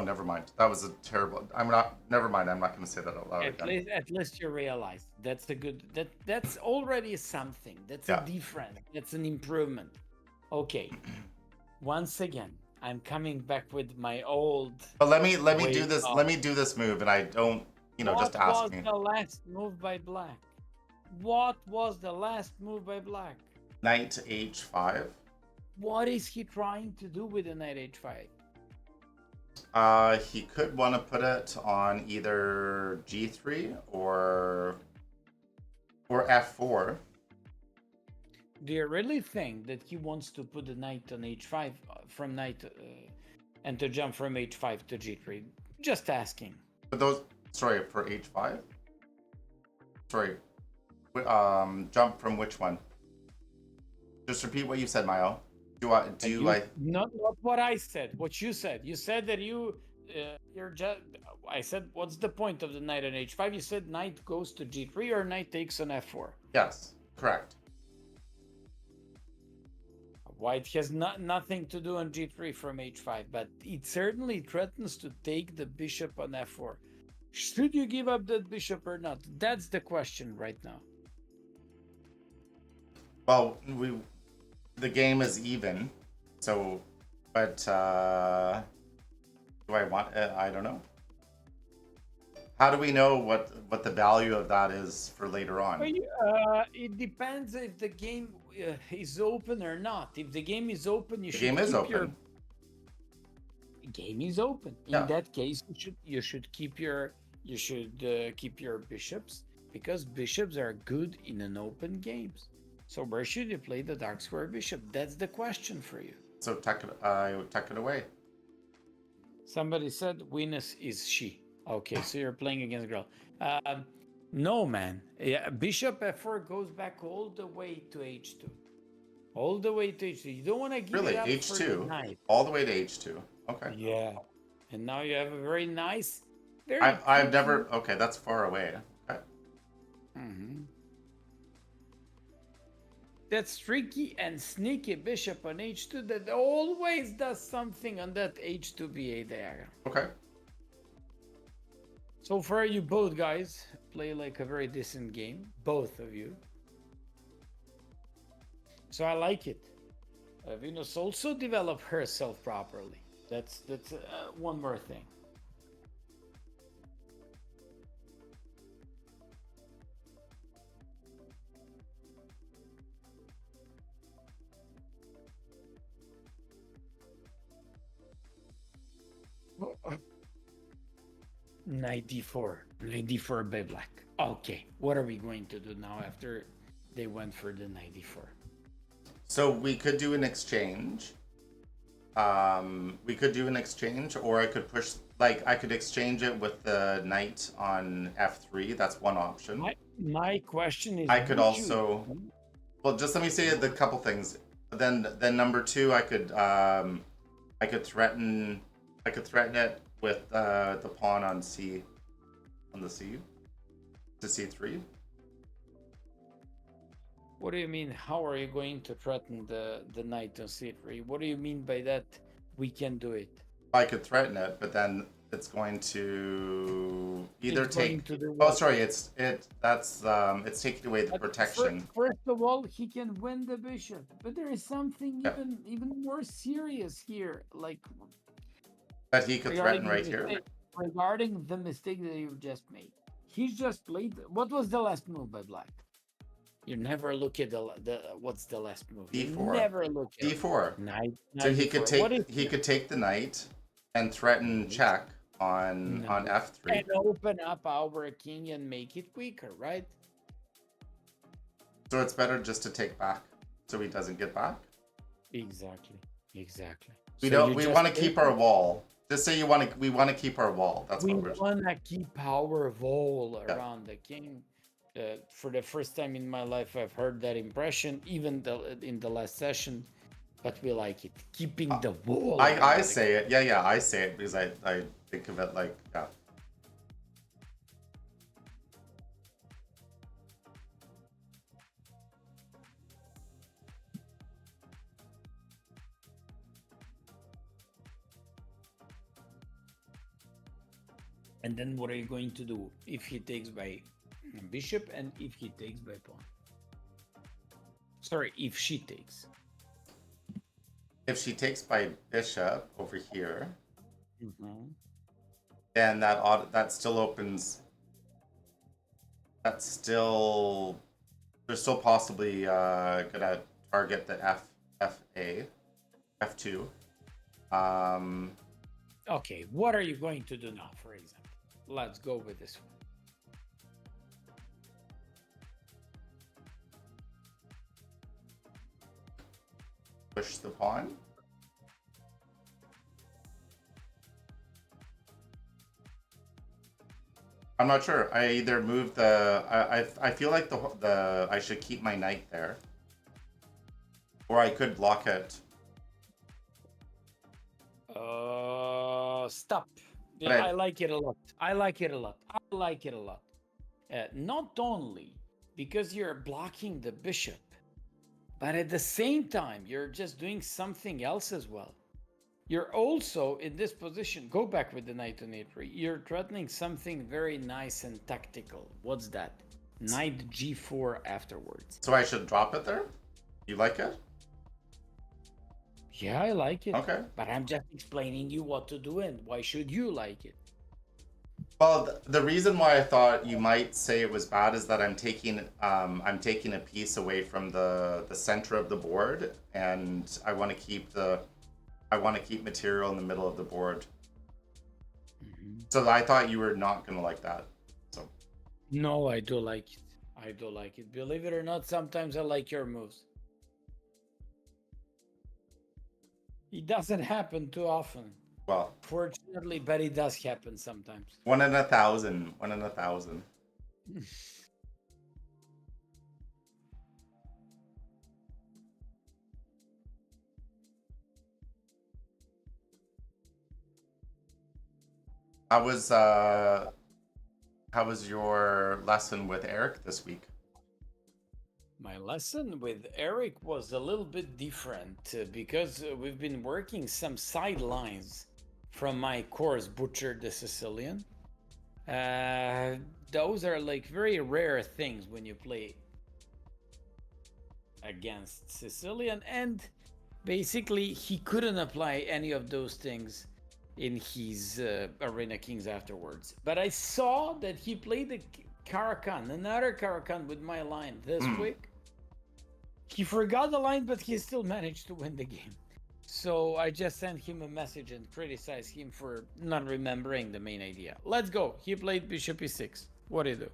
never mind. That was a terrible. I'm not. Never mind. I'm not going to say that out loud again. At least you realize that's a good. That's already something. That's a Yeah. difference. That's an improvement. Okay. Once again, I'm coming back with my old But let me do way this. of Let me do this move, and I don't. Just what was asking. the last move by black? What was the last move by black? Knight h5. What is he trying to do with the knight h5? He could want to put it on either g3 or f4. Do you really think that he wants to put the knight on h5 from knight and to jump from h5 to g3? Just asking. But those. Sorry, for h5. Sorry. Jump from which one? Just repeat what you said, Mayo. Not what I said? What you said? You said that you're just. I said, what's the point of the knight on h5? You said knight goes to g3 or knight takes on f4. Yes, correct. White has nothing to do on g3 from h5, but it certainly threatens to take the bishop on f4. Should you give up that bishop or not? That's the question right now. Well, the game is even, so, but do I want? I don't know. How do we know what the value of that is for later on? It depends if the game is open or not. If the game is open, The game is open. Game is open. Yeah. In that case, you should keep your bishops, because bishops are good in an open games. So where should you play the dark square bishop? That's the question for you. So tuck it away. Somebody said Venus is she. Okay, so you're playing against girl. No, man. Yeah, bishop f4 goes back all the way to h2. All the way to h2. You don't want to give Really, it up h2, for the knight. all the way to h2. Okay. Yeah. And now you have a very nice, very. I've never. Okay, that's far away. Okay. Mm-hmm. That's tricky and sneaky bishop on h2 that always does something on that h2 ba diagonal. Okay. So far, you both guys play like a very decent game, both of you. So I like it. Venus also developed herself properly. That's one more thing. Knight d4, knight d4 by black. Okay, what are we going to do now after they went for the knight d4? So we could do an exchange. We could do an exchange, or I could push. Like I could exchange it with the knight on f3. That's one option. My question is. I could also. Well, just let me say the couple things. Then number two, I could threaten. I could threaten it with the pawn on c, on the c, to c3. What do you mean? How are you going to threaten the knight on c3? What do you mean by that? We can do it. I could threaten it, but then it's going to either It's going take. to do Oh, what? sorry. It's taking away the But protection. First of all, he can win the bishop, but there is something Yeah. even more serious here, like That he could threaten right the here. mistake- regarding the mistake that you just made. He's just played. What was the last move by black? You never look at the what's the last move. You D4. never look at D4. Knight. So he could D4. take the knight and threaten check on No. f3. And open up our king and make it weaker, right? So it's better just to take back, so he doesn't get back. Exactly. We So don't. you We just want to take keep our wall. Just say we want to keep our wall. That's We what we're. want to keep our wall Yeah. around the king. For the first time in my life, I've heard that impression, even in the last session. But we like it, keeping the wall. I say it. Yeah. I say it because I think of it like yeah. And then what are you going to do if he takes by bishop and if he takes by pawn? Sorry, if she takes. If she takes by bishop over here, Mm-hmm. then that still opens. That's still they're still possibly gonna target the FA F2. Okay, what are you going to do now, for example? Let's go with this one. Push the pawn. I'm not sure. I either move the. I feel like the I should keep my knight there, or I could block it. Stop. But I like it a lot. I like it a lot. I like it a lot. Not only because you're blocking the bishop, but at the same time, you're just doing something else as well. You're also in this position. Go back with the knight on a3. You're threatening something very nice and tactical. What's that? Knight g4 afterwards. So I should drop it there? You like it? Yeah, I like it. Okay. But I'm just explaining you what to do and why should you like it. Well, the reason why I thought you might say it was bad is that I'm taking a piece away from the center of the board, and I want to keep material in the middle of the board. Mm-hmm. So I thought you were not gonna like that. So No, I do like it. I do like it. Believe it or not, sometimes I like your moves. It doesn't happen too often. well, Fortunately, but it does happen sometimes. 1 in 1,000. 1 in 1,000. How was your lesson with Eric this week? My lesson with Eric was a little bit different because we've been working some sidelines from my course, Butcher the Sicilian. Those are like very rare things when you play against Sicilian, and basically he couldn't apply any of those things in his Arena Kings afterwards. But I saw that he played the Caracan, another Caracan with my line this quick. He forgot the line, but he still managed to win the game. So I just sent him a message and criticized him for not remembering the main idea. Let's go. He played Bishop e6. What do you do?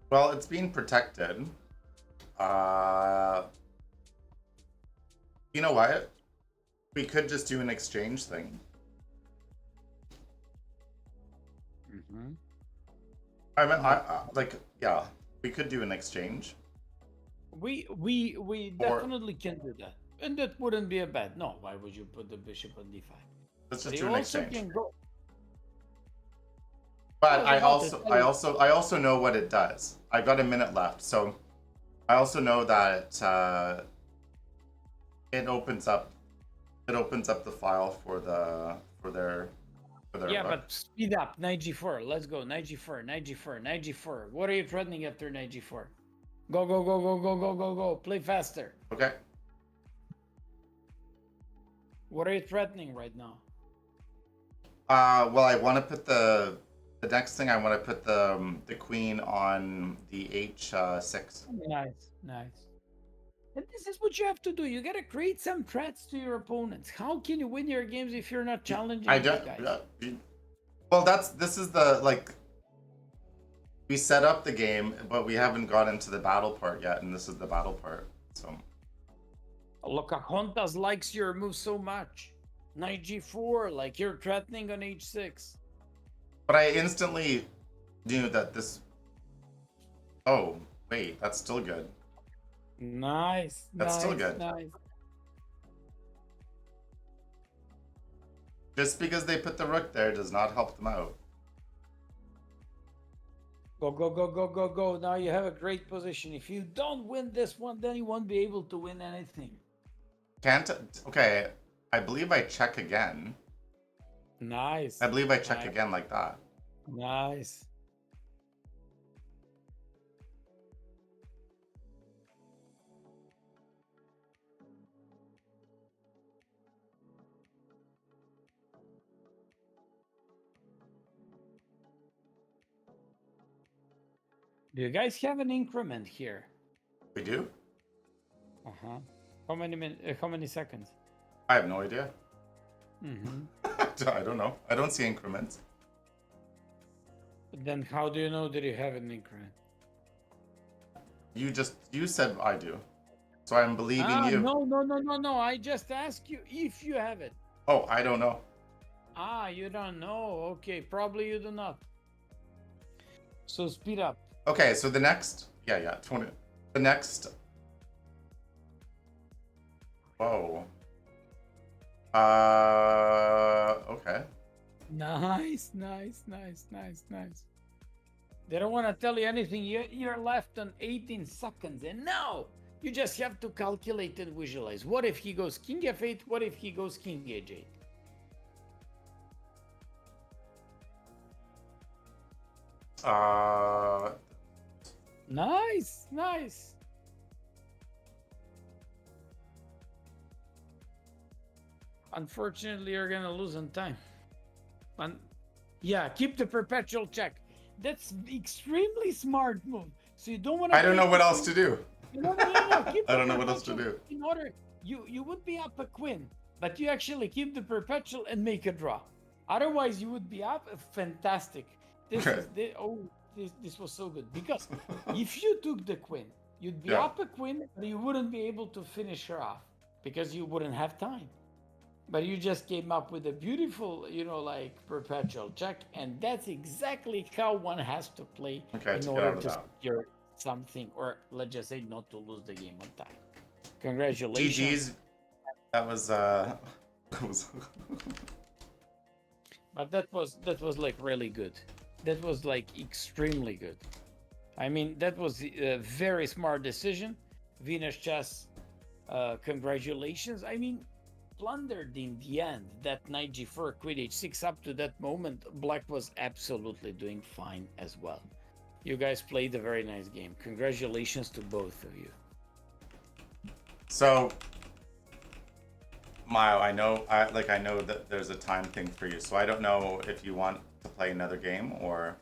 Well, it's being protected. You know what? We could just do an exchange thing. Mm-hmm. I mean, yeah, we could do an exchange. We definitely can do that, and that wouldn't be a bad. No, why would you put the bishop on d5? Let's But just you do an also exchange. can go. But I I was about to also tell I also know what it does. I've got a minute left, so I also know that it opens up the file for their Yeah, rook. but speed up. Knight g4. Let's go. Knight g4. Knight g4. Knight g4. What are you threatening after knight g4? Go go go go go go go go. Play faster. Okay. What are you threatening right now? Well, I want to put the next thing. I want to put the queen on the h6. Nice, nice. And this is what you have to do. You gotta create some threats to your opponents. How can you win your games if you're not challenging I these don't. guys? Well, this is the like. We set up the game, but we haven't got into the battle part yet, and this is the battle part. So. Pocahontas likes your move so much. Knight g4, like you're threatening on h6. But I instantly knew that this. Oh wait, that's still good. Nice. That's nice, still good. Nice. Just because they put the rook there does not help them out. Go, go, go, go, go, go. Now you have a great position. If you don't win this one, then you won't be able to win anything. Can't. Okay, I believe I check again. Nice. I believe I check Nice. again like that. Nice. Do you guys have an increment here? We do? Uh-huh. How many how many seconds? I have no idea. Mm-hmm. I don't know. I don't see increments. Then how do you know that you have an increment? You said I do. So I'm believing Ah, you. no. I just asked you if you have it. Oh, I don't know. Ah, you don't know. Okay, probably you do not. So speed up. Okay, so the next, yeah, 20. The next, whoa. Okay. Nice. They don't want to tell you anything. You're left on 18 seconds. And now you just have to calculate and visualize. What if he goes king f8? What if he goes king h8? Uh, Nice. Unfortunately, you're going to lose on time. Yeah, keep the perpetual check. That's extremely smart move. So you don't want to. I don't know what else to do. No. Keep I the don't know what else to perpetual do. in order. You would be up a queen, but you actually keep the perpetual and make a draw. Otherwise, you would be up. Fantastic. This Okay. is this was so good because if you took the queen, you'd be Yeah. up a queen, but you wouldn't be able to finish her off because you wouldn't have time. But you just came up with a beautiful, like perpetual check, and that's exactly how one has to play Okay, in to get order out of to that. secure something, or let's just say not to lose the game on time. Congratulations. GG's. That was that was But that was like really good. That was like extremely good. I mean, that was a very smart decision. Venus Chess, congratulations. I mean, plundered in the end. That knight g4, queen h6, up to that moment, black was absolutely doing fine as well. You guys played a very nice game. Congratulations to both of you. so Mile, I know that there's a time thing for you, so I don't know if you want to play another game or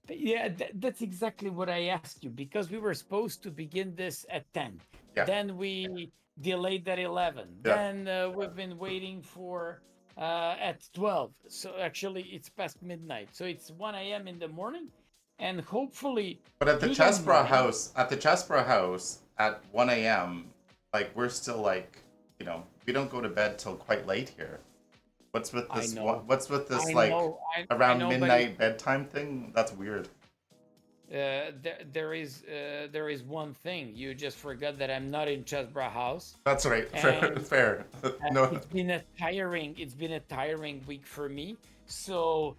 Yeah, that's exactly what I asked you, because we were supposed to begin this at 10. Yeah. Then we delayed at 11. Yeah. Then we've been waiting for at 12. So actually, it's past midnight. So it's 1 a.m. in the morning. And hopefully, But at the you don't chessbrah mind. house, at 1 a.m., like we're still like, we don't go to bed till quite late here. What's with I this? know. What's with this I like know. I around know, midnight bedtime thing? That's weird. there is one thing. You just forgot that I'm not in chessbrah house. That's right. Fair. And Fair. No. it's been a tiring week for me. So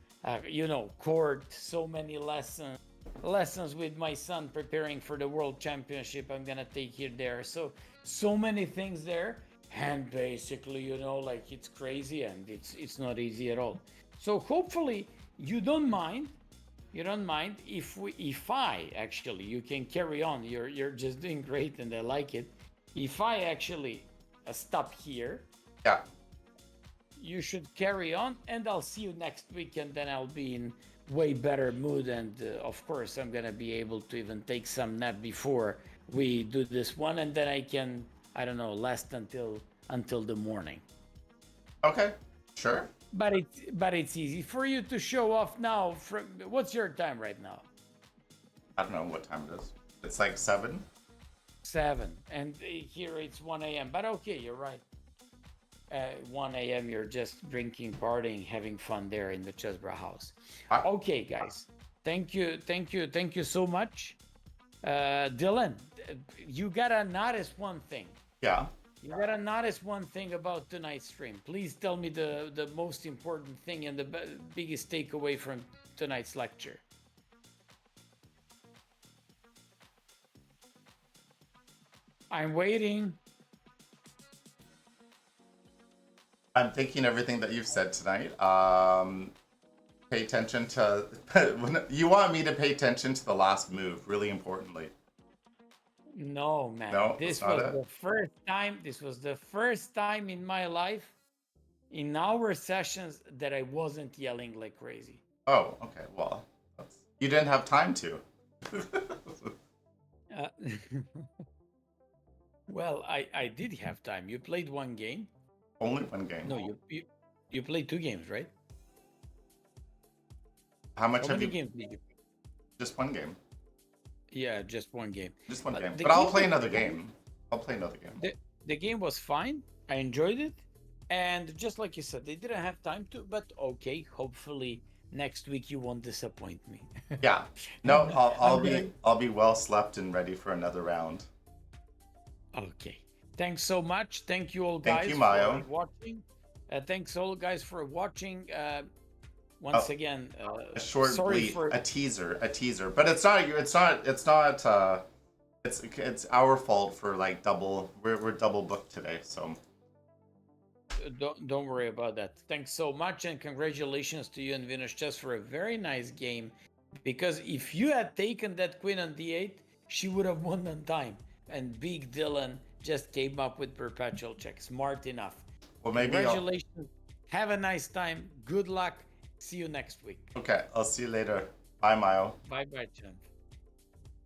court, so many lessons with my son preparing for the world championship I'm gonna take here there. So many things there, and basically, like it's crazy, and it's not easy at all. So hopefully you don't mind. If I actually, you can carry on. You're just doing great, and I like it. If I actually stop here, Yeah. you should carry on, and I'll see you next week, and then I'll be in way better mood, and of course I'm gonna be able to even take some nap before we do this one, and then I can, I don't know, last until the morning. Okay. Sure. But it's easy for you to show off now. What's your time right now? I don't know what time it is. It's like 7. 7, and here it's 1 a.m. But okay, you're right. 1 a.m. you're just drinking, partying, having fun there in the chessbrah house. Okay, guys, thank you so much. Dylan, you gotta notice one thing. Yeah. You gotta notice one thing about tonight's stream. Please tell me the most important thing and the biggest takeaway from tonight's lecture. I'm waiting. I'm thinking everything that you've said tonight. Pay attention to. You want me to pay attention to the last move, really importantly. No, man. No, that's This not was it. the first time. This was the first time in my life, in our sessions, that I wasn't yelling like crazy. Oh, okay. Well, you didn't have time to. Uh, well, I did have time. You played one game. Only one game. No, you played two games, right? How much How have many you? games did you? Just one game. Yeah, just one game. Just one game. The But I'll game play was another fine. game. I'll play another game. The game was fine. I enjoyed it, and just like you said, they didn't have time to. But okay, hopefully next week you won't disappoint me. Yeah. No, I'm, I'll I'm I'll gonna. be I'll be well slept and ready for another round. Okay. Thanks so much. Thank you all Thank you, guys for Mayo. watching. Thanks all guys for watching. Once Oh, again, a short sorry bleat, for. a teaser. But it's not. It's our fault for like double. We're double booked today, so. Don't worry about that. Thanks so much, and congratulations to you and Venus Chess for a very nice game. Because if you had taken that queen on d8, she would have won on time. And Big Dylan just came up with perpetual check. Smart enough. Well, maybe I'll. Congratulations. Have a nice time. Good luck. See you next week. Okay, I'll see you later. Bye, Mayo. Bye bye, champ.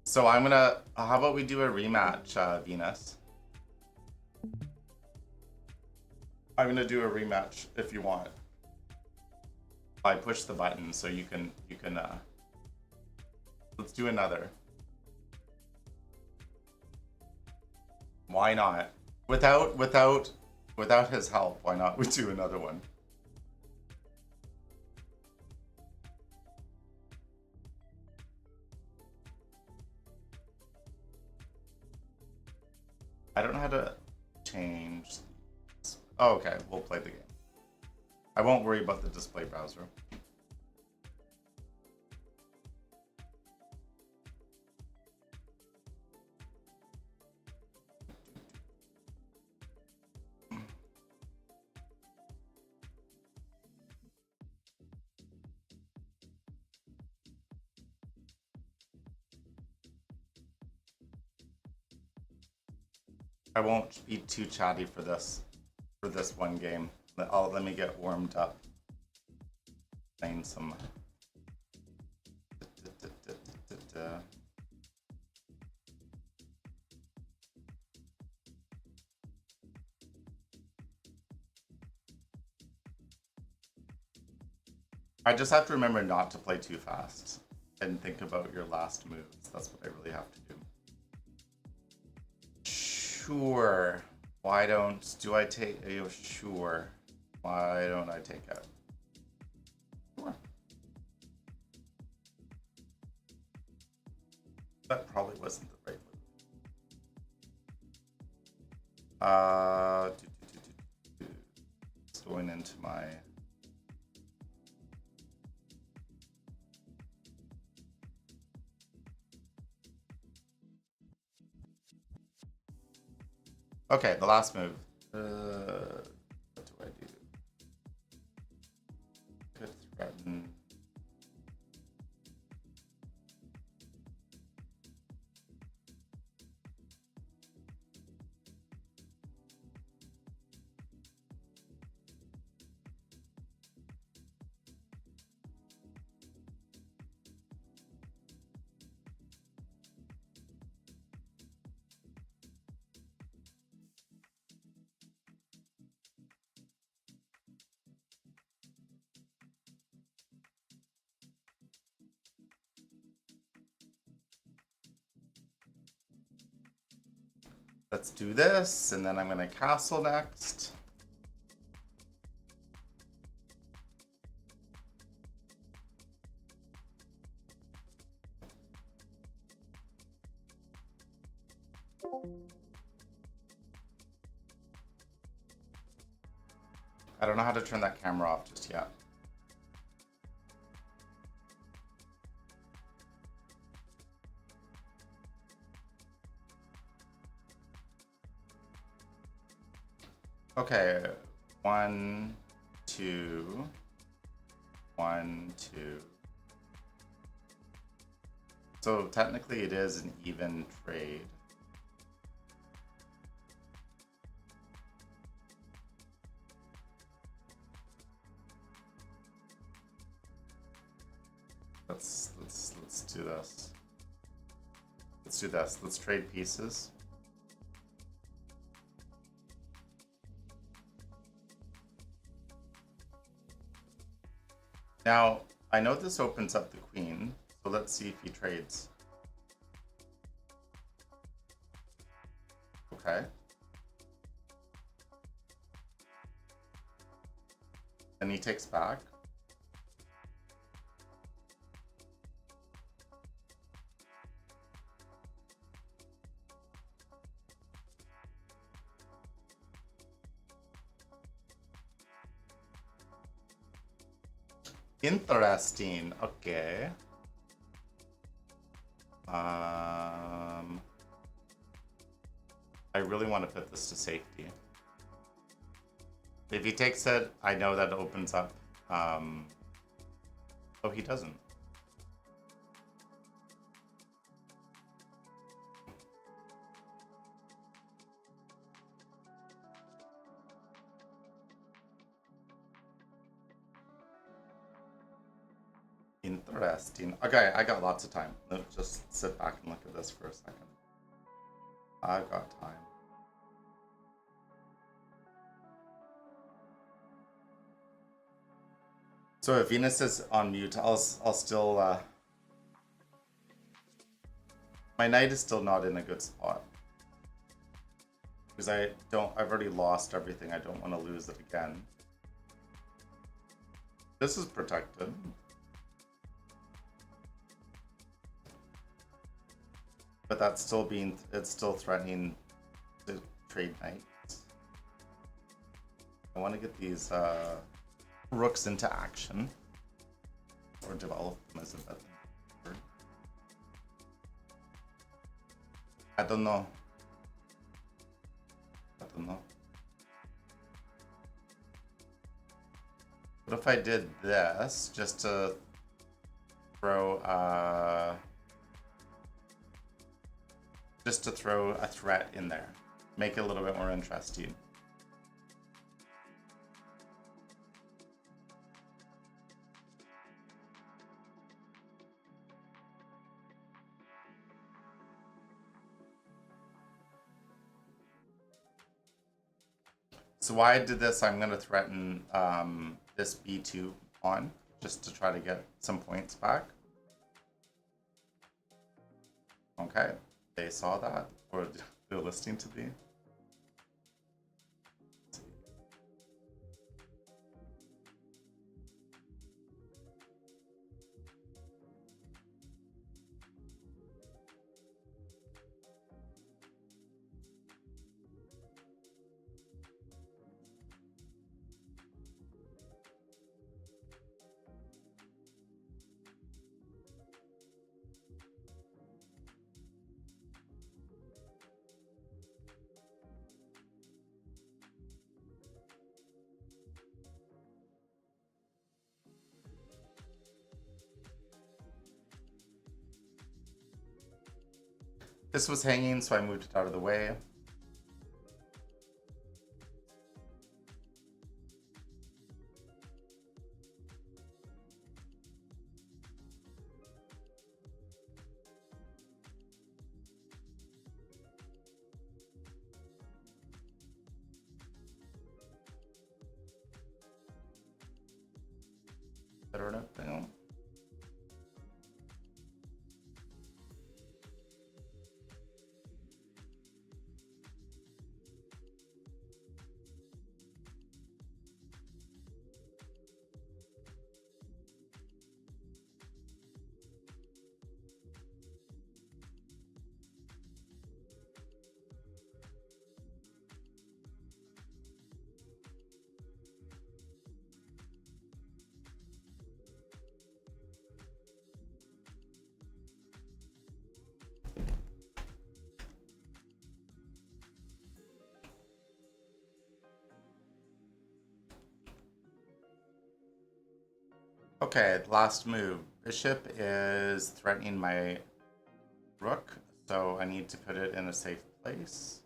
So I'm gonna. How about we do a rematch, Venus? I'm gonna do a rematch if you want. I push the button so you can. Let's do another. Why not? Without his help, why not? We do another one. I don't know how to change. Oh, okay, we'll play the game. I won't worry about the display browser. I won't be too chatty for this one game. Let me get warmed up. Playing some. I just have to remember not to play too fast and think about your last moves. That's what I really have to do. Sure. Why don't do I take? Oh, sure. Why don't I take it? Sure. That probably wasn't the right move. It's going into my. Okay, the last move. What do I do? Could threaten. Let's do this, and then I'm gonna castle next. I don't know how to turn that camera off just yet. Okay, 1, 2, 1, 2. So technically it is an even trade. Let's do this. Let's do this. Let's trade pieces. Now, I know this opens up the queen, so let's see if he trades. Okay. Then he takes back. Interesting. Okay. I really want to put this to safety. If he takes it, I know that opens up. Oh, he doesn't. Interesting. Okay, I got lots of time. Let's just sit back and look at this for a second. I've got time. So if Venus is on mute, I'll still. My knight is still not in a good spot because I've already lost everything. I don't want to lose it again. This is protected. But that's still it's still threatening to trade knights. I want to get these rooks into action or develop them as a better word. I don't know. What if I did this just to throw a threat in there, make it a little bit more interesting? So why I did this, I'm going to threaten this b2 pawn just to try to get some points back. Okay, they saw that, or they're listening to me. This was hanging, so I moved it out of the way. Okay, last move. Bishop is threatening my rook, so I need to put it in a safe place.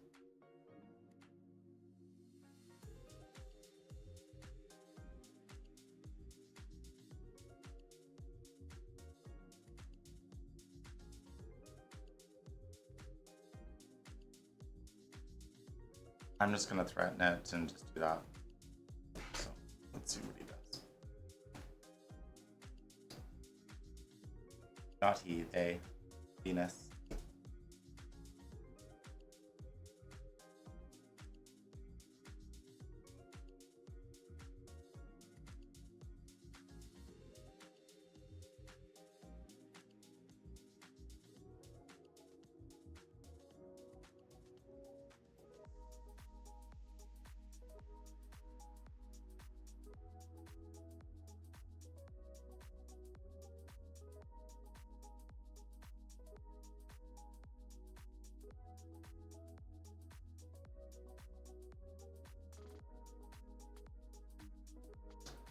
I'm just gonna threaten it and just do that. So let's see what he does. Not he, they. Venus.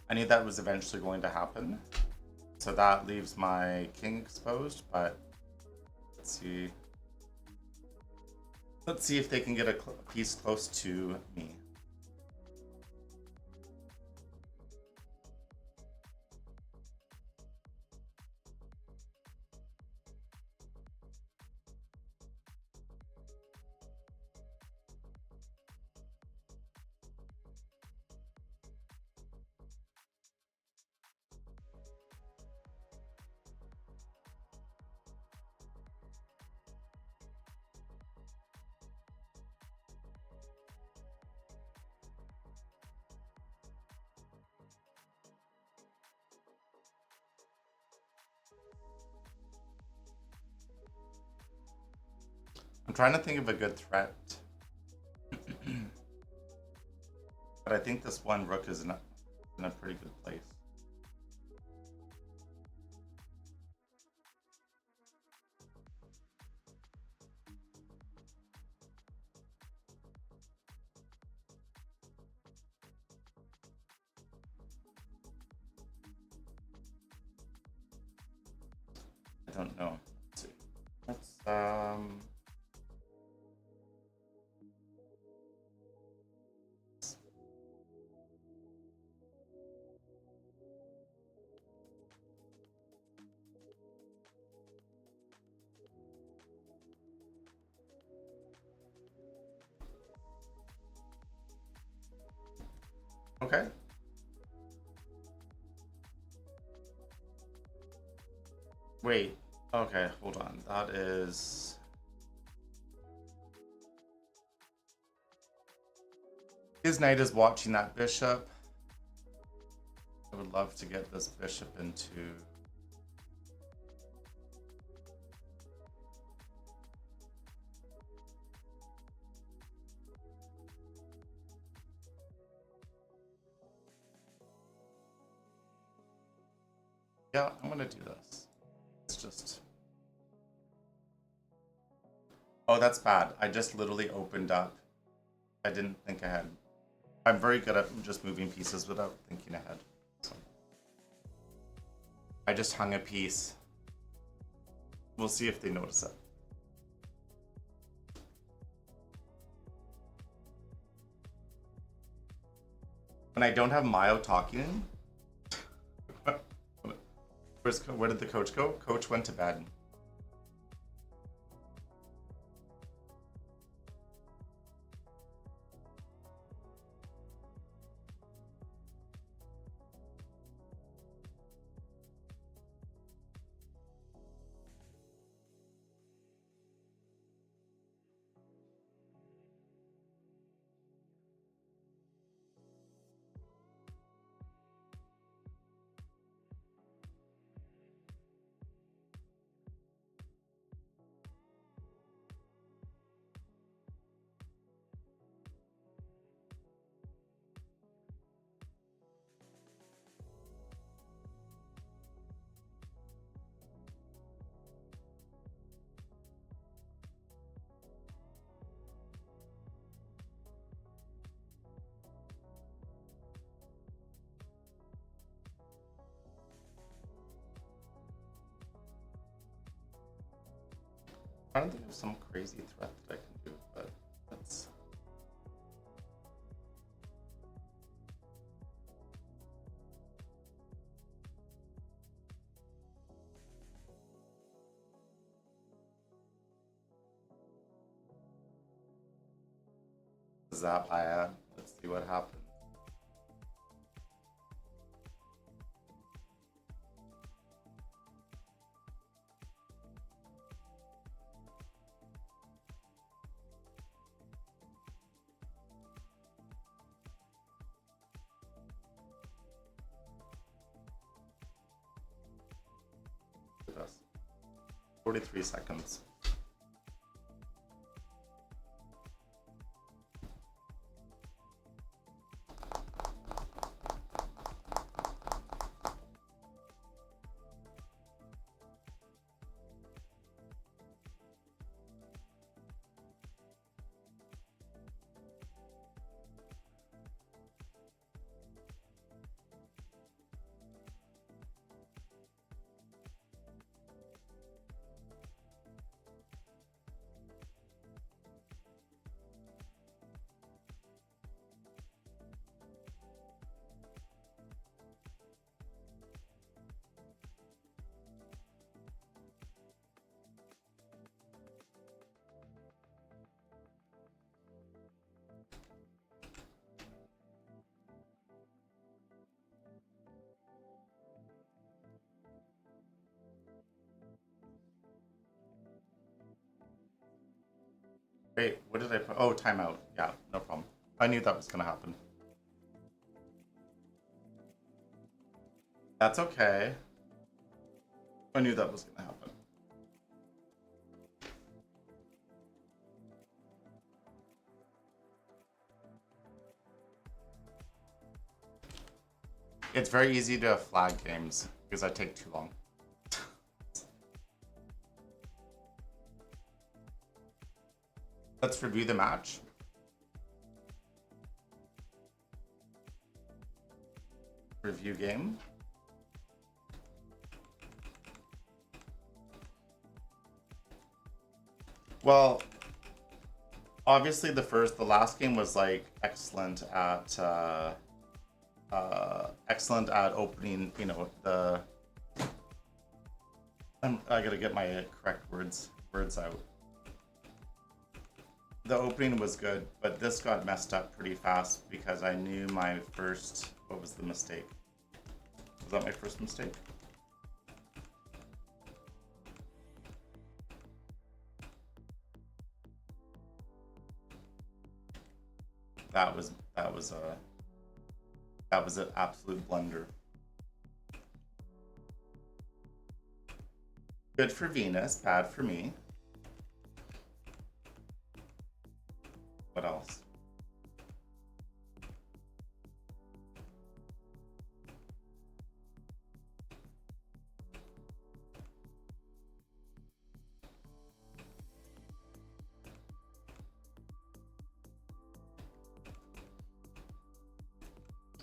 I knew that was eventually going to happen. So that leaves my king exposed, but let's see. Let's see if they can get a piece close to me. I'm trying to think of a good threat. But I think this one rook is in a pretty good place. I don't know. Let's see. Let's okay. Wait. Okay, hold on. That is his knight is watching that bishop. I would love to get this bishop into. Yeah, I'm gonna do this. It's just. Oh, that's bad. I just literally opened up. I didn't think ahead. I'm very good at just moving pieces without thinking ahead. So I just hung a piece. We'll see if they notice it. When I don't have Mio talking, where did the coach go? Coach went to bed. I don't think there's some crazy threat that I can do, but that's. Zap Aya. Let's see what happens. With us. 43 seconds. Wait, what did I put? Oh, timeout. Yeah, no problem. I knew that was gonna happen. That's okay. I knew that was gonna happen. It's very easy to flag games because I take too long. Let's review the match. Review game. Well, obviously the last game was like excellent at opening. You know the. I gotta get my correct words out. The opening was good, but this got messed up pretty fast because I knew my first. What was the mistake? Was that my first mistake? That was an absolute blunder. Good for Venus, bad for me. What else?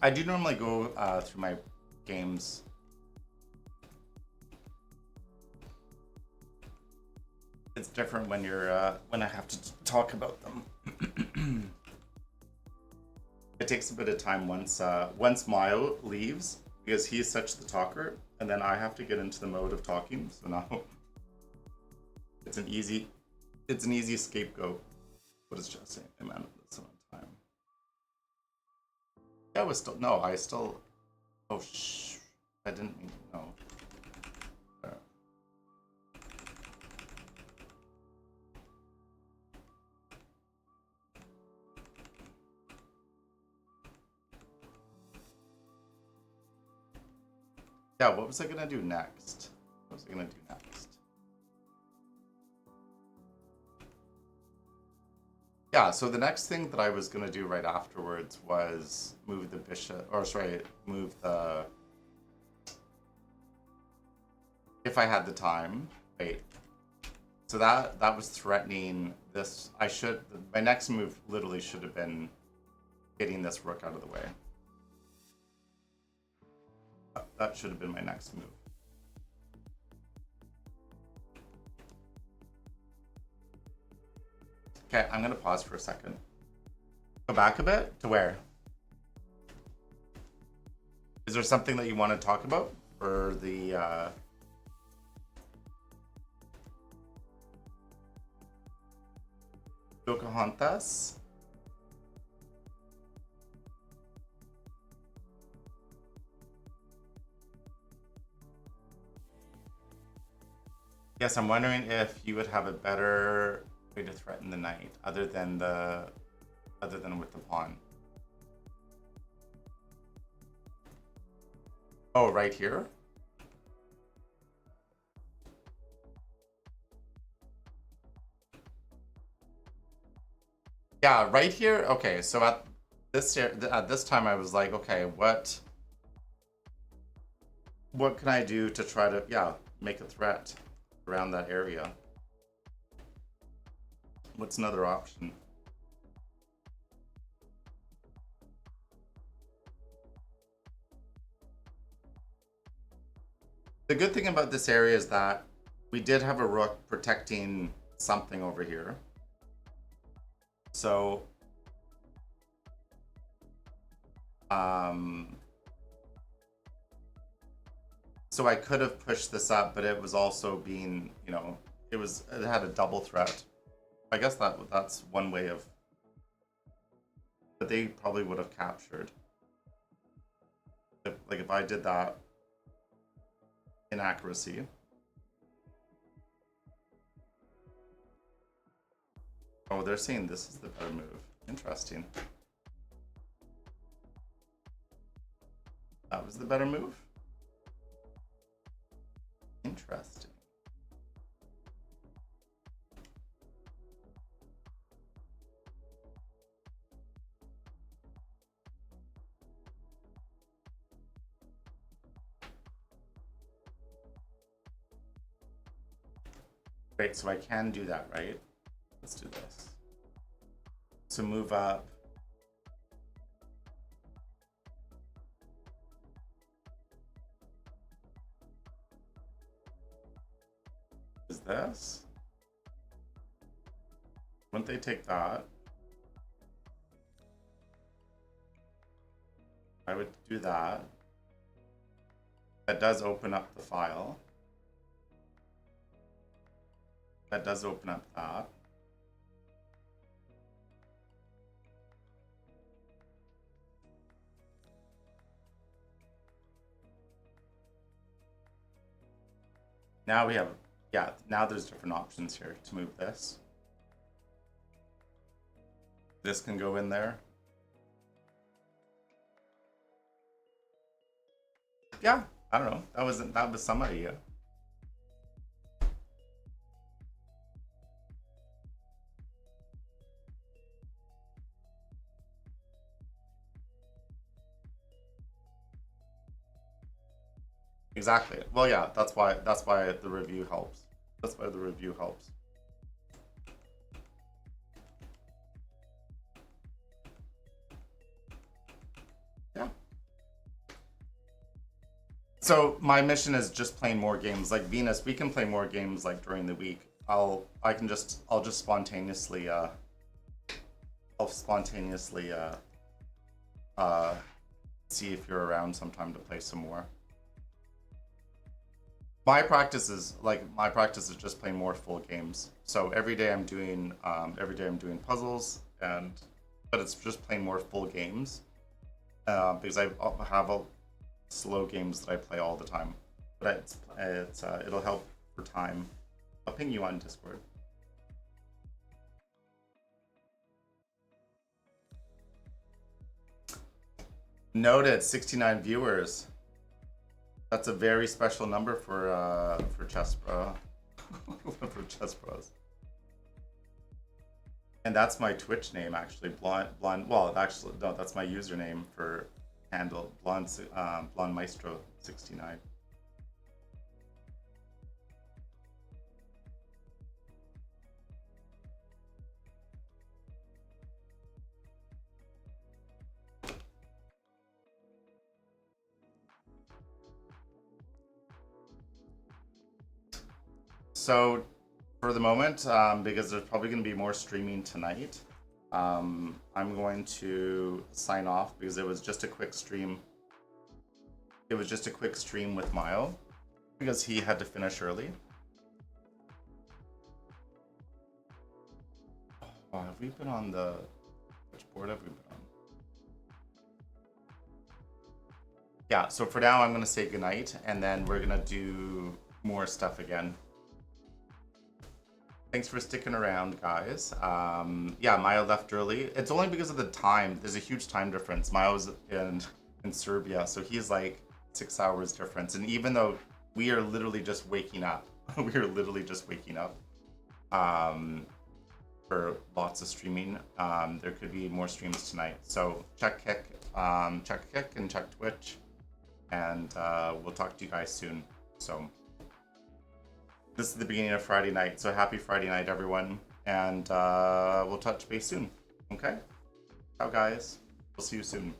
I do normally go through my games. It's different when you're when I have to talk about them. It takes a bit of time once Mio leaves because he's such the talker, and then I have to get into the mode of talking. So now it's an easy scapegoat. What is just saying? I'm out of this amount of time. Yeah, I still. Oh I didn't mean no. Yeah, what was I gonna do next? What was I gonna do next? Yeah, so the next thing that I was gonna do right afterwards was move the bishop, or sorry, move the. If I had the time, wait. So that was threatening this. My next move literally should have been getting this rook out of the way. That should have been my next move. Okay, I'm gonna pause for a second. Go back a bit to where? Is there something that you want to talk about for the Pocahontas? Yes, I'm wondering if you would have a better way to threaten the knight other than with the pawn. Oh, right here? Yeah, right here. Okay, so at this time I was like, okay, what can I do to try to make a threat around that area? What's another option? The good thing about this area is that we did have a rook protecting something over here. So so I could have pushed this up, but it was also being, it had a double threat. I guess that's one way of, but they probably would have captured. If I did that inaccuracy. Oh, they're saying this is the better move. Interesting. That was the better move? Interesting. Great, so I can do that, right? Let's do this. So move up. Is this? Wouldn't they take that? I would do that. That does open up the file. That does open up that. Now we have, now there's different options here to move this. This can go in there. Yeah, I don't know. That was some idea. Exactly. Well, yeah, that's why the review helps. That's why the review helps. Yeah. So my mission is just playing more games. Like Venus, we can play more games like during the week. I'll just spontaneously see if you're around sometime to play some more. My practice is just playing more full games. So every day I'm doing puzzles, but it's just playing more full games because I have slow games that I play all the time. But it'll help for time. I'll ping you on Discord. Noted, 69 viewers. That's a very special number for chessbrah. For chessbrahs. And that's my Twitch name actually, blonde. Well, actually no, that's my username for handle, blonde maestro 69. So for the moment, because there's probably going to be more streaming tonight. I'm going to sign off because it was just a quick stream. It was just a quick stream with Mio because he had to finish early. Oh, have we been on the... Which board have we been on? Yeah, so for now I'm going to say goodnight, and then we're going to do more stuff again. Thanks for sticking around, guys. Yeah, Mio left early. It's only because of the time. There's a huge time difference. Mio's in Serbia, so he's like 6 hours difference. And even though we are literally just waking up, we are literally just waking up for lots of streaming. There could be more streams tonight. So check Kick, and check Twitch, and we'll talk to you guys soon. So this is the beginning of Friday night, so happy Friday night, everyone, and we'll touch base soon. Okay? Ciao, guys. We'll see you soon.